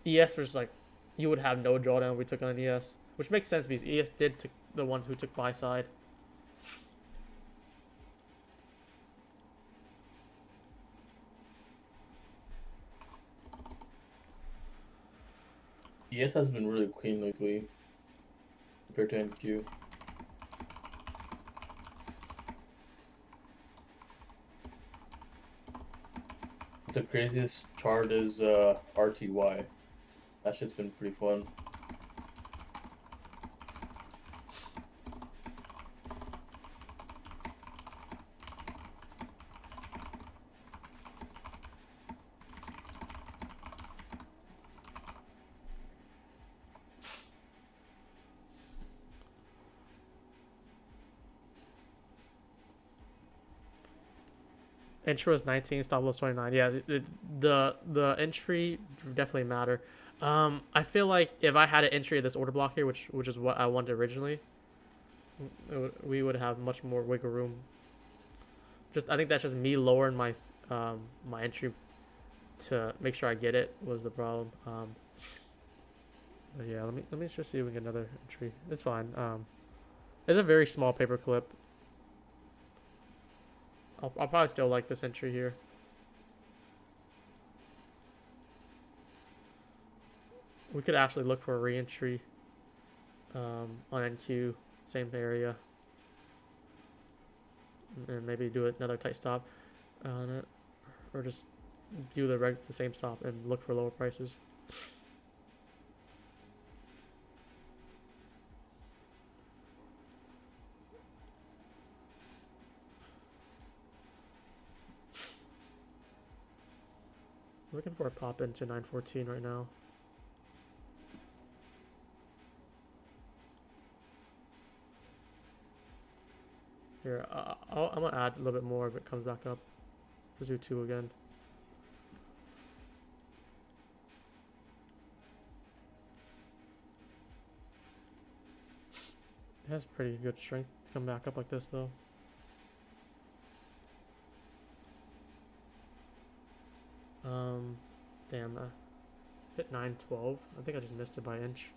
ES was like you would have no drawdown if we took on an ES, which makes sense because ES did took the ones who took buy side. ES has been really clean lately compared to NQ. The craziest chart is RTY. That shit's been pretty fun. Entry was 19, stop loss 29. Yeah, the entry definitely matter. I feel like if I had an entry of this order block here, which is what I wanted originally, we would have much more wiggle room. I think that's just me lowering my my entry to make sure I get it was the problem. But yeah, let me just see if we can get another entry. It's fine. It's a very small paper clip. I'll probably still like this entry here. We could actually look for a re-entry on NQ, same area, and maybe do another tight stop on it, or just do the same stop and look for lower prices. Looking for a pop into 914 right now. Here, I'm gonna add a little bit more if it comes back up. Let's do 2 again. It has pretty good strength to come back up like this though. Damn, hit 912. I think I just missed it by an inch.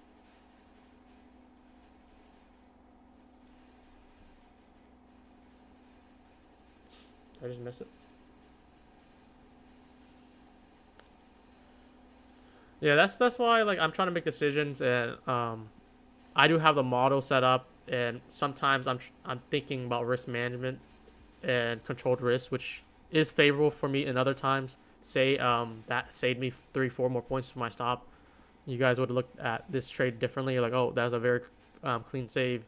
Did I just miss it? Yeah, that's why like I'm trying to make decisions, and I do have the model set up, and sometimes I'm thinking about risk management and controlled risk, which is favorable for me, and other times say that saved me 3-4 more points for my stop, you guys would have looked at this trade differently. You're like, oh, that was a very clean save,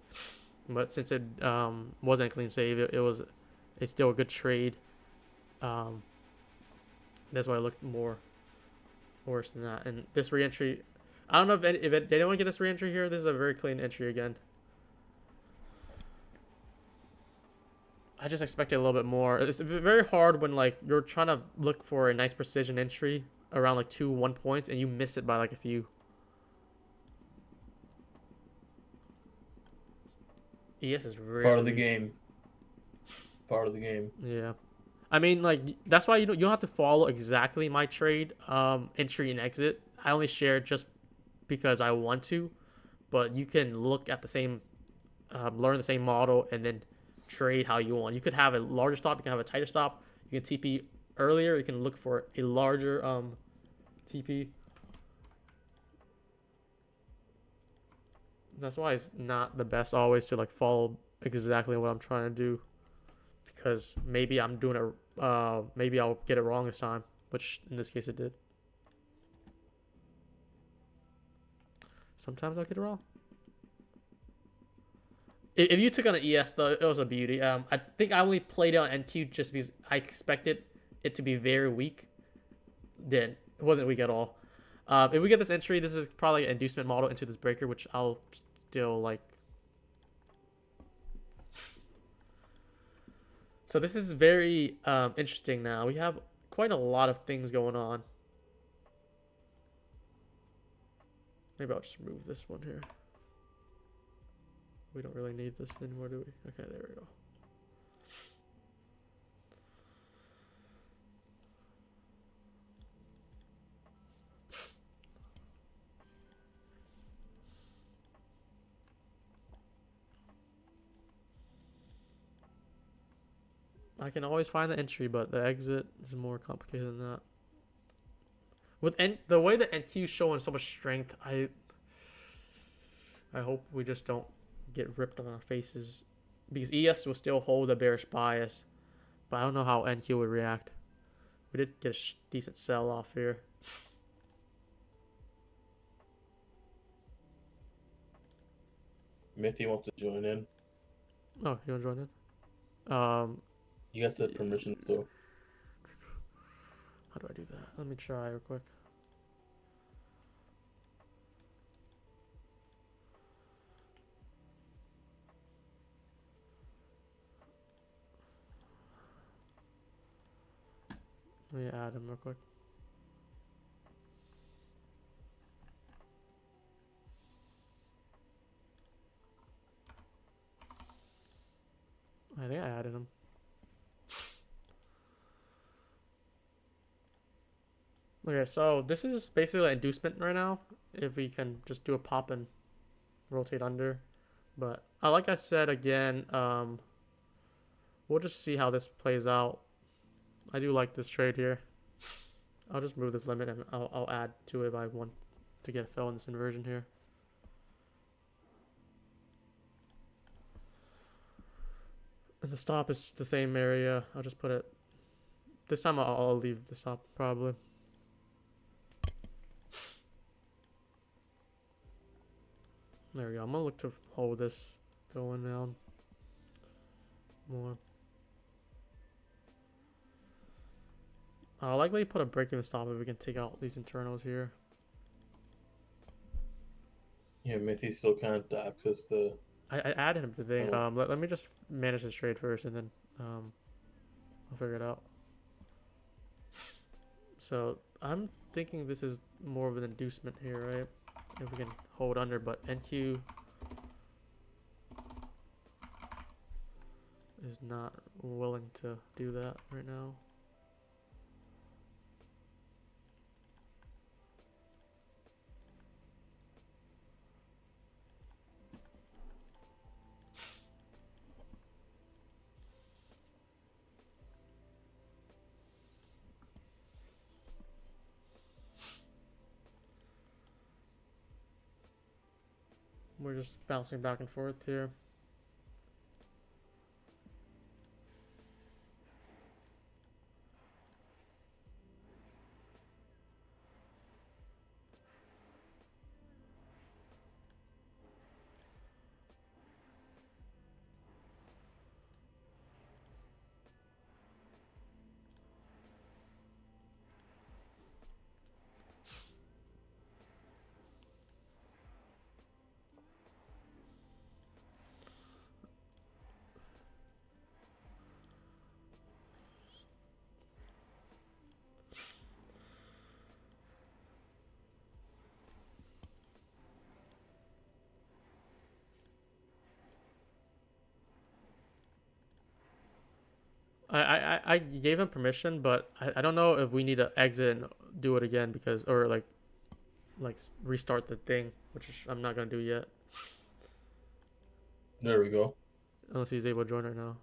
but since it wasn't a clean save, it's still a good trade. That's why I looked more worse than that. And this re-entry, I don't know if they don't want to get this re-entry here. This is a very clean entry again. I just expected a little bit more. It's very hard when like you're trying to look for a nice precision entry around like 2-1 points and you miss it by like a few. ES is really part of the game. Part of the game. Yeah, I mean like that's why you don't have to follow exactly my trade entry and exit. I only share just because I want to, but you can look at the same, learn the same model and then trade how you want. You could have a larger stop, you can have a tighter stop, you can TP earlier, you can look for a larger TP. That's why it's not the best always to like follow exactly what I'm trying to do, because maybe I'm doing it maybe I'll get it wrong this time, which in this case it did. Sometimes I'll get it wrong. If you took on an ES though, it was a beauty. I think I only played it on NQ just because I expected it to be very weak. Then it wasn't weak at all. If we get this entry, this is probably an inducement model into this breaker, which I'll still like. So this is very interesting now. We have quite a lot of things going on. Maybe I'll just remove this one here. We don't really need this anymore, do we? Okay, there we go. I can always find the entry, but the exit is more complicated than that. With the way the NQ is showing so much strength, I hope we just don't get ripped on our faces, because ES will still hold a bearish bias, but I don't know how NQ would react. We did get a decent sell off here. Mithy wants to join in. Oh, you want to join in? You guys have permission to. How do I do that? Let me try real quick. Let me add him real quick. I think I added him. Okay, so this is basically an inducement right now. If we can just do a pop and rotate under. But like I said again, we'll just see how this plays out. I do like this trade here. I'll just move this limit and I'll add to it if I want to get a fill in this inversion here. And the stop is the same area. I'll just put it. This time I'll leave the stop probably. There we go. I'm gonna look to hold this going down more. I'll likely put a break in the stop if we can take out these internals here. Yeah, Mithy still can't access the. I added him to the thing. Let me just manage this trade first, and then I'll figure it out. So I'm thinking this is more of an inducement here, right? If we can hold under, but NQ is not willing to do that right now. We're just bouncing back and forth here. I gave him permission, but I don't know if we need to exit and do it again because, or like restart the thing, which I'm not gonna do yet. There we go. Unless he's able to join right now.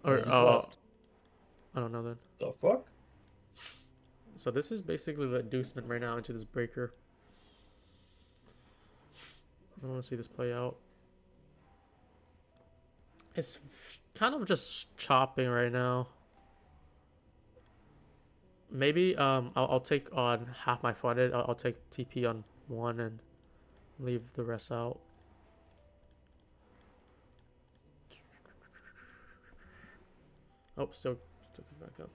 Or left. I don't know then. The fuck? So this is basically the inducement right now into this breaker. I want to see this play out. It's kind of just chopping right now. Maybe I'll take on half my funded. I'll take TP on one and leave the rest out. Oh, still coming back up.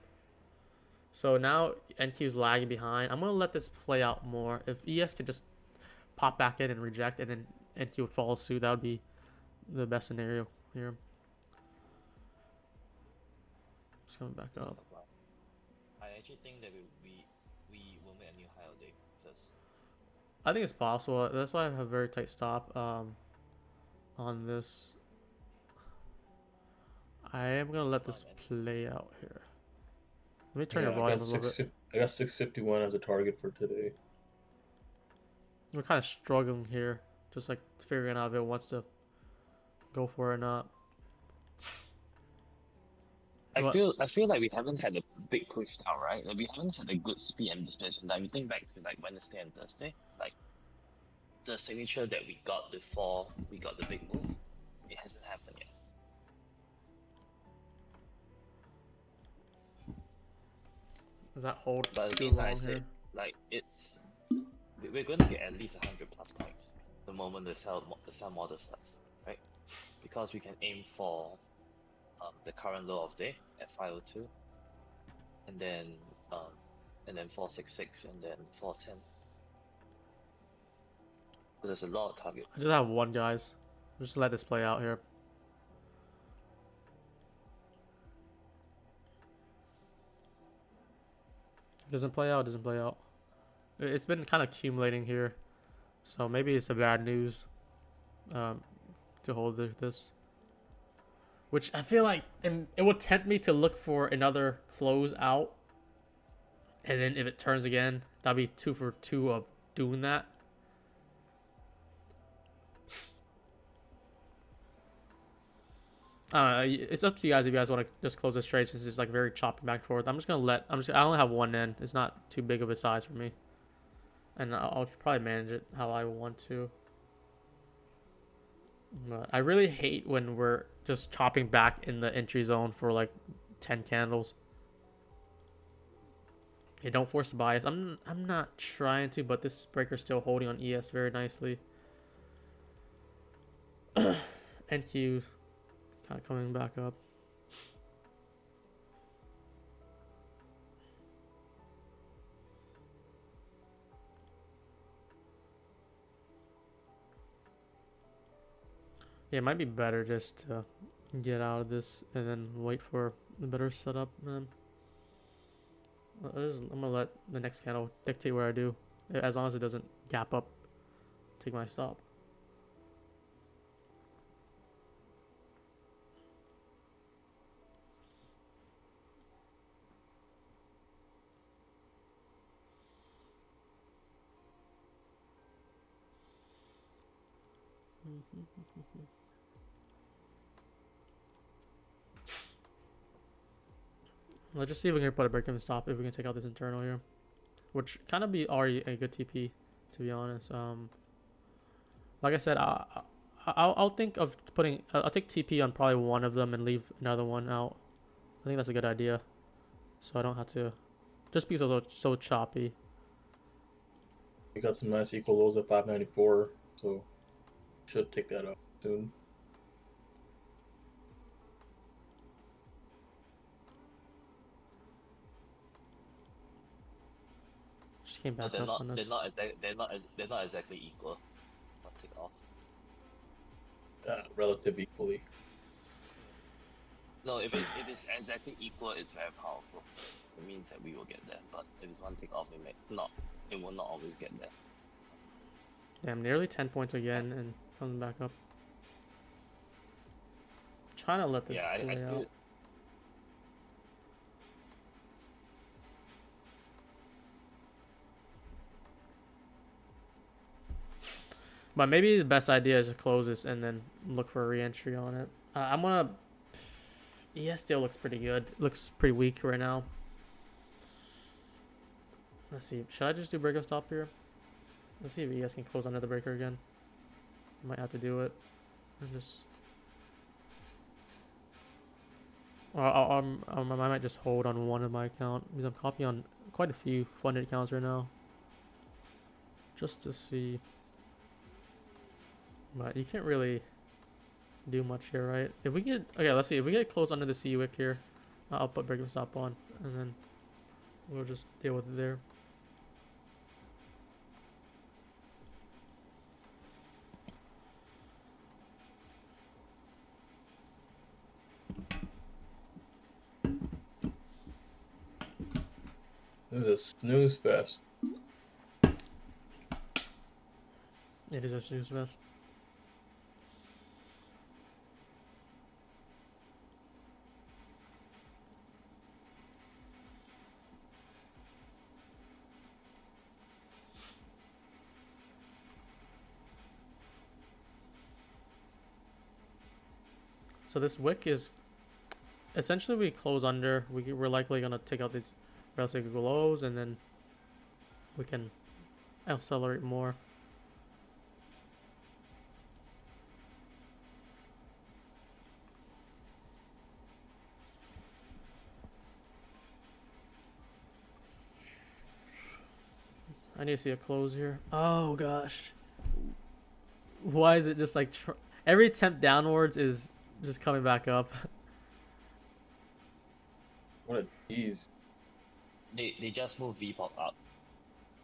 So now NQ is lagging behind. I'm gonna let this play out more. If ES could just pop back in and reject, and then NQ would follow suit, that would be the best scenario here. It's coming back up. I actually think that we will make a new higher day first. I think it's possible. That's why I have a very tight stop on this. I am gonna let this play out here. Let me turn your volume a little bit. I got 651 as a target for today. We're kind of struggling here, just like figuring out if it wants to go for it or not. I What? feel like we haven't had a big push down, right? Like we haven't had a good speed and displacement. Like you think back to like Wednesday and Thursday, like the signature that we got before we got the big move, it hasn't happened yet. Does that hold But too again, like I long said, here? like we're going to get at least 100 plus points the moment the sell model starts, right? Because we can aim for the current low of day at 502, and then um, 466, and then 410. So there's a lot of targets. I just have one, guys. Just let this play out here. It doesn't play out. Doesn't play out. It's been kind of accumulating here, so maybe it's the bad news to hold this. Which I feel like, and it would tempt me to look for another close out, and then if it turns again, that'd be 2 for 2 of doing that. I don't know. It's up to you guys if you guys want to just close this trade since it's like very choppy back and forth. I only have one end. It's not too big of a size for me, and I'll probably manage it how I want to. But I really hate when we're just chopping back in the entry zone for like 10 candles. Hey, don't force the bias. I'm not trying to, but this breaker's still holding on ES very nicely. NQ kind of coming back up. Yeah, it might be better just to get out of this and then wait for the better setup, man. I'm gonna let the next candle dictate what I do, as long as it doesn't gap up. Take my stop. Let's just see if we can put a break in the stop, if we can take out this internal here, which kind of be already a good TP, to be honest. Like I said, I'll think of putting. I'll take TP on probably one of them and leave another one out. I think that's a good idea, so I don't have to. Just because it's so choppy. We got some nice equal lows at 594, so should take that up soon. Just came back No, up on us. they're not exactly equal. I'll take off. Relative equally. No, if it's exactly equal, it's very powerful. It means that we will get there. But if it's one take off, it will not always get there. Damn, nearly 10 points again and comes back up. Trying to let this play out. But maybe the best idea is to close this and then look for a re-entry on it. I'm gonna. ES still looks pretty good. Looks pretty weak right now. Let's see. Should I just do breaker stop here? Let's see if ES can close under the breaker again. Might have to do it. And just. I might just hold on one of my account because I'm copying on quite a few funded accounts right now. Just to see. But you can't really do much here, right? If we get let's see. If we get close under the C wick here, I'll put break and stop on, and then we'll just deal with it there. This is a snooze fest. It is a snooze fest. So this wick is essentially we close under. We're likely gonna take out these relative lows, and then we can accelerate more. I need to see a close here. Oh gosh. Why is it just like every attempt downwards is just coming back up? What a tease. They just move VPOP up,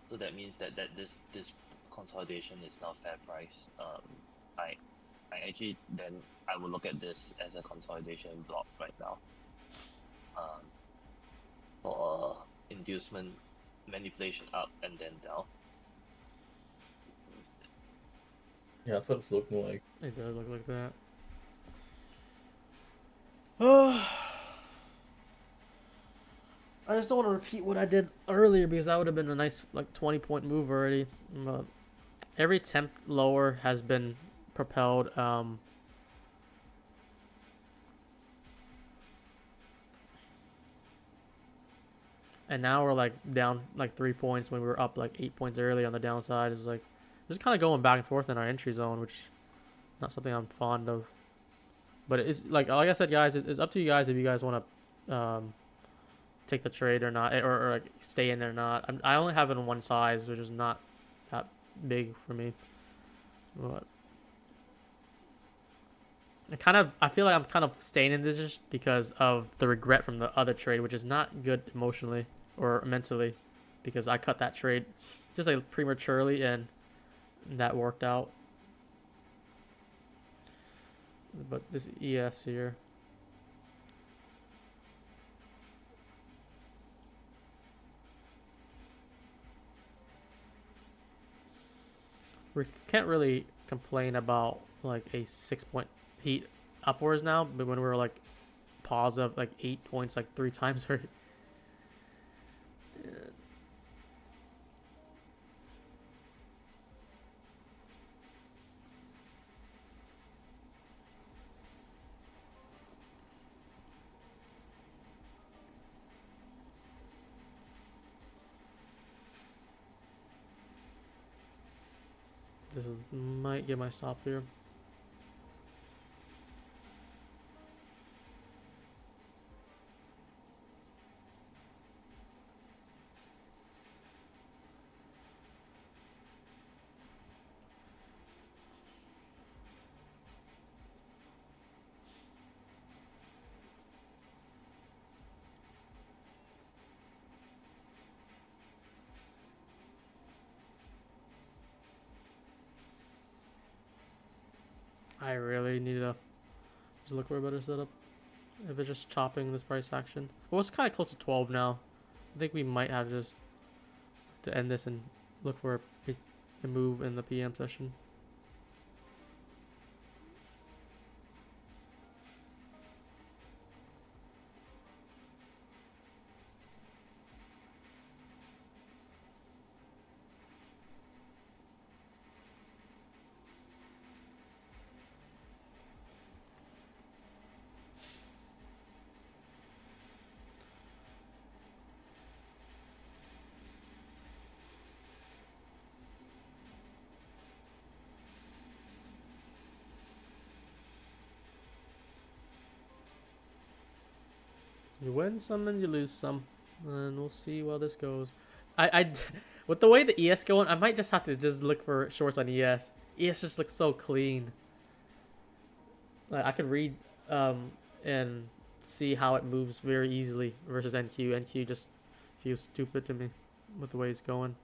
so that means that this consolidation is not fair price. I actually then I will look at this as a consolidation block right now. For inducement manipulation up and then down. Yeah, that's what it's looking like. It does look like that. Oh. I just don't want to repeat what I did earlier because that would have been a nice like 20-point move already. But every attempt lower has been propelled. And now we're like down like 3 points when we were up like 8 points early on the downside. Is like just kind of going back and forth in our entry zone, which is not something I'm fond of. But it's like I said, guys, it's up to you guys if you guys want to take the trade or not, or like stay in there or not. I only have it on one size, which is not that big for me. But I feel like I'm kind of staying in this just because of the regret from the other trade, which is not good emotionally or mentally, because I cut that trade just like prematurely and that worked out. But this ES here. We can't really complain about like a 6-point heat upwards now, but when we were like positive like 8 points like 3 times already. This might get my stop here. I really need to just look for a better setup. If it's just chopping this price action. Well, it's kind of close to 12 now. I think we might have just to end this and look for a move in the PM session. You win some and you lose some, and we'll see how this goes. With the way the ES going, I might just have to just look for shorts on ES. ES just looks so clean. Like I could read and see how it moves very easily versus NQ. NQ just feels stupid to me with the way it's going.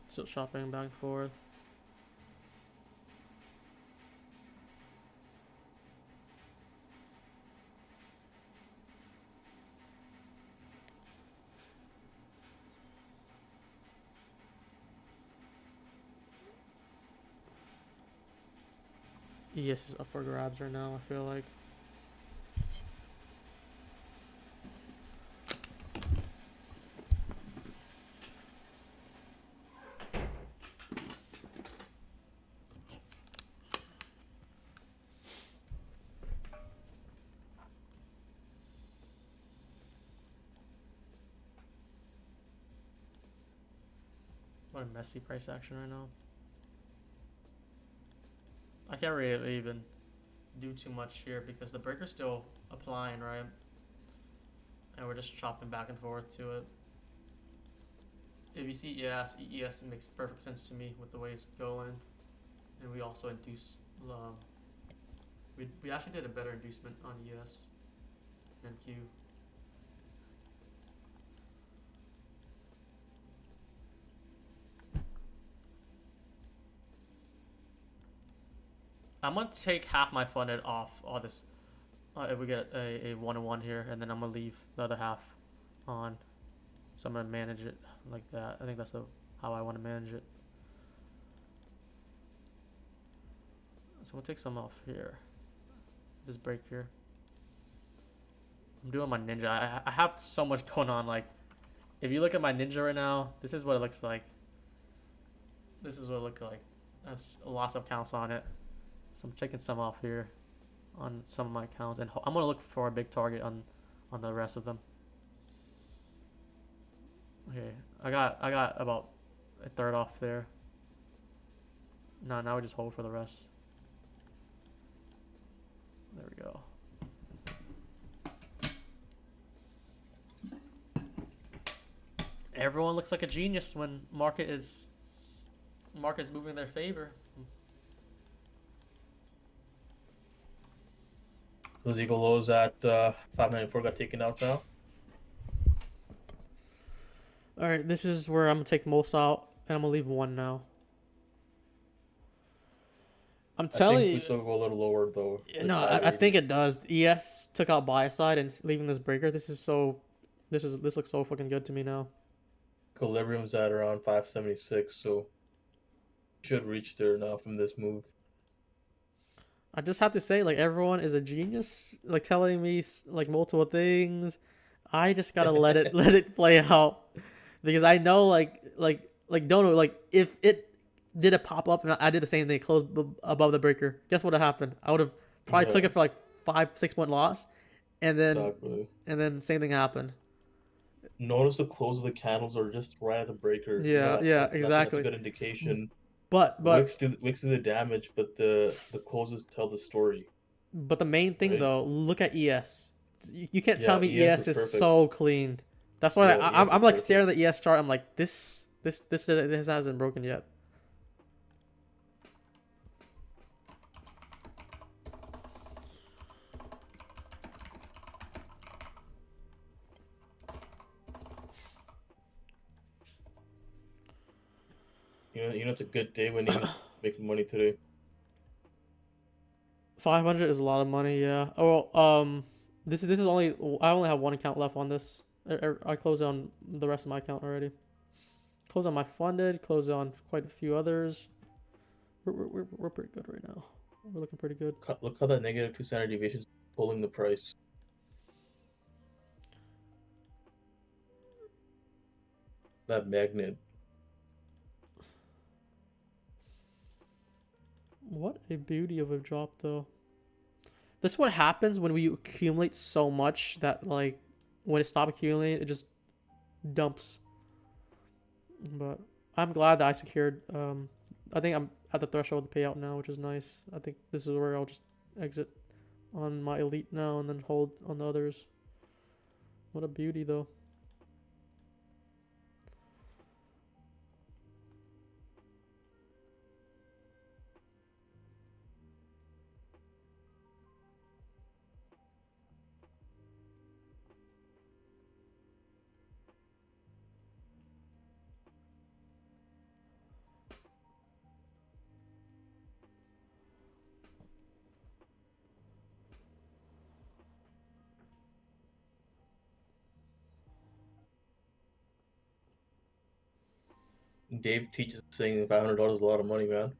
Still shopping back and forth. ES is up for grabs right now, I feel like. What a messy price action right now. I can't really even do too much here because the breaker's still applying, right? And we're just chopping back and forth to it. If you see ES makes perfect sense to me with the way it's going. And we also induce, we actually did a better inducement on ES than Q. I'm gonna take half my funded off all this. If we get a 1-1 here, and then I'm gonna leave the other half on. So I'm gonna manage it like that. I think that's how I want to manage it. So we'll take some off here. This break here. I'm doing my ninja. I have so much going on. Like, if you look at my ninja right now, this is what it looks like. This is what it looks like. I have lots of counts on it. So I'm taking some off here on some of my accounts, and I'm gonna look for a big target on the rest of them. Okay, I got about a third off there. Now we just hold for the rest. There we go. Everyone looks like a genius when market's moving in their favor. Those eagle lows at 594 got taken out now. All right, this is where I'm gonna take most out, and I'm gonna leave one now. I'm telling I you, think we still go a little lower though. like no, I think it does. ES took out buy side and leaving this breaker. This looks so fucking good to me now. Equilibrium's at around 576, so should reach there now from this move. I just have to say, like, everyone is a genius, like telling me like multiple things. I just gotta let it play out, because I know like don't know, like if it did a pop up and I did the same thing, closed above the breaker. Guess what would have happened? I would have probably took it for like 5-6 point loss, and then same thing happened. Notice the close of the candles are just right at the breaker. Yeah, exactly. That's a good indication. But Wicks do the damage, but the closes tell the story. But the main thing, right, though, look at ES. You can't tell me ES is perfect. So clean. That's why I'm like staring at the ES chart. I'm like, this hasn't broken yet. You know it's a good day when you're making money today. 500 is a lot of money, yeah. Oh, this is only, I only have one account left on this. I closed on the rest of my account already. Closed on my funded, closed on quite a few others. We're pretty good right now. We're looking pretty good. Look how that negative 2 standard deviations pulling the price. That magnet. What a beauty of a drop, though. This is what happens when we accumulate so much that, like, when it stops accumulating, it just dumps. But I'm glad that I secured. I think I'm at the threshold of the payout now, which is nice. I think this is where I'll just exit on my elite now and then hold on the others. What a beauty, though. Dave teaches saying $500 is a lot of money, man.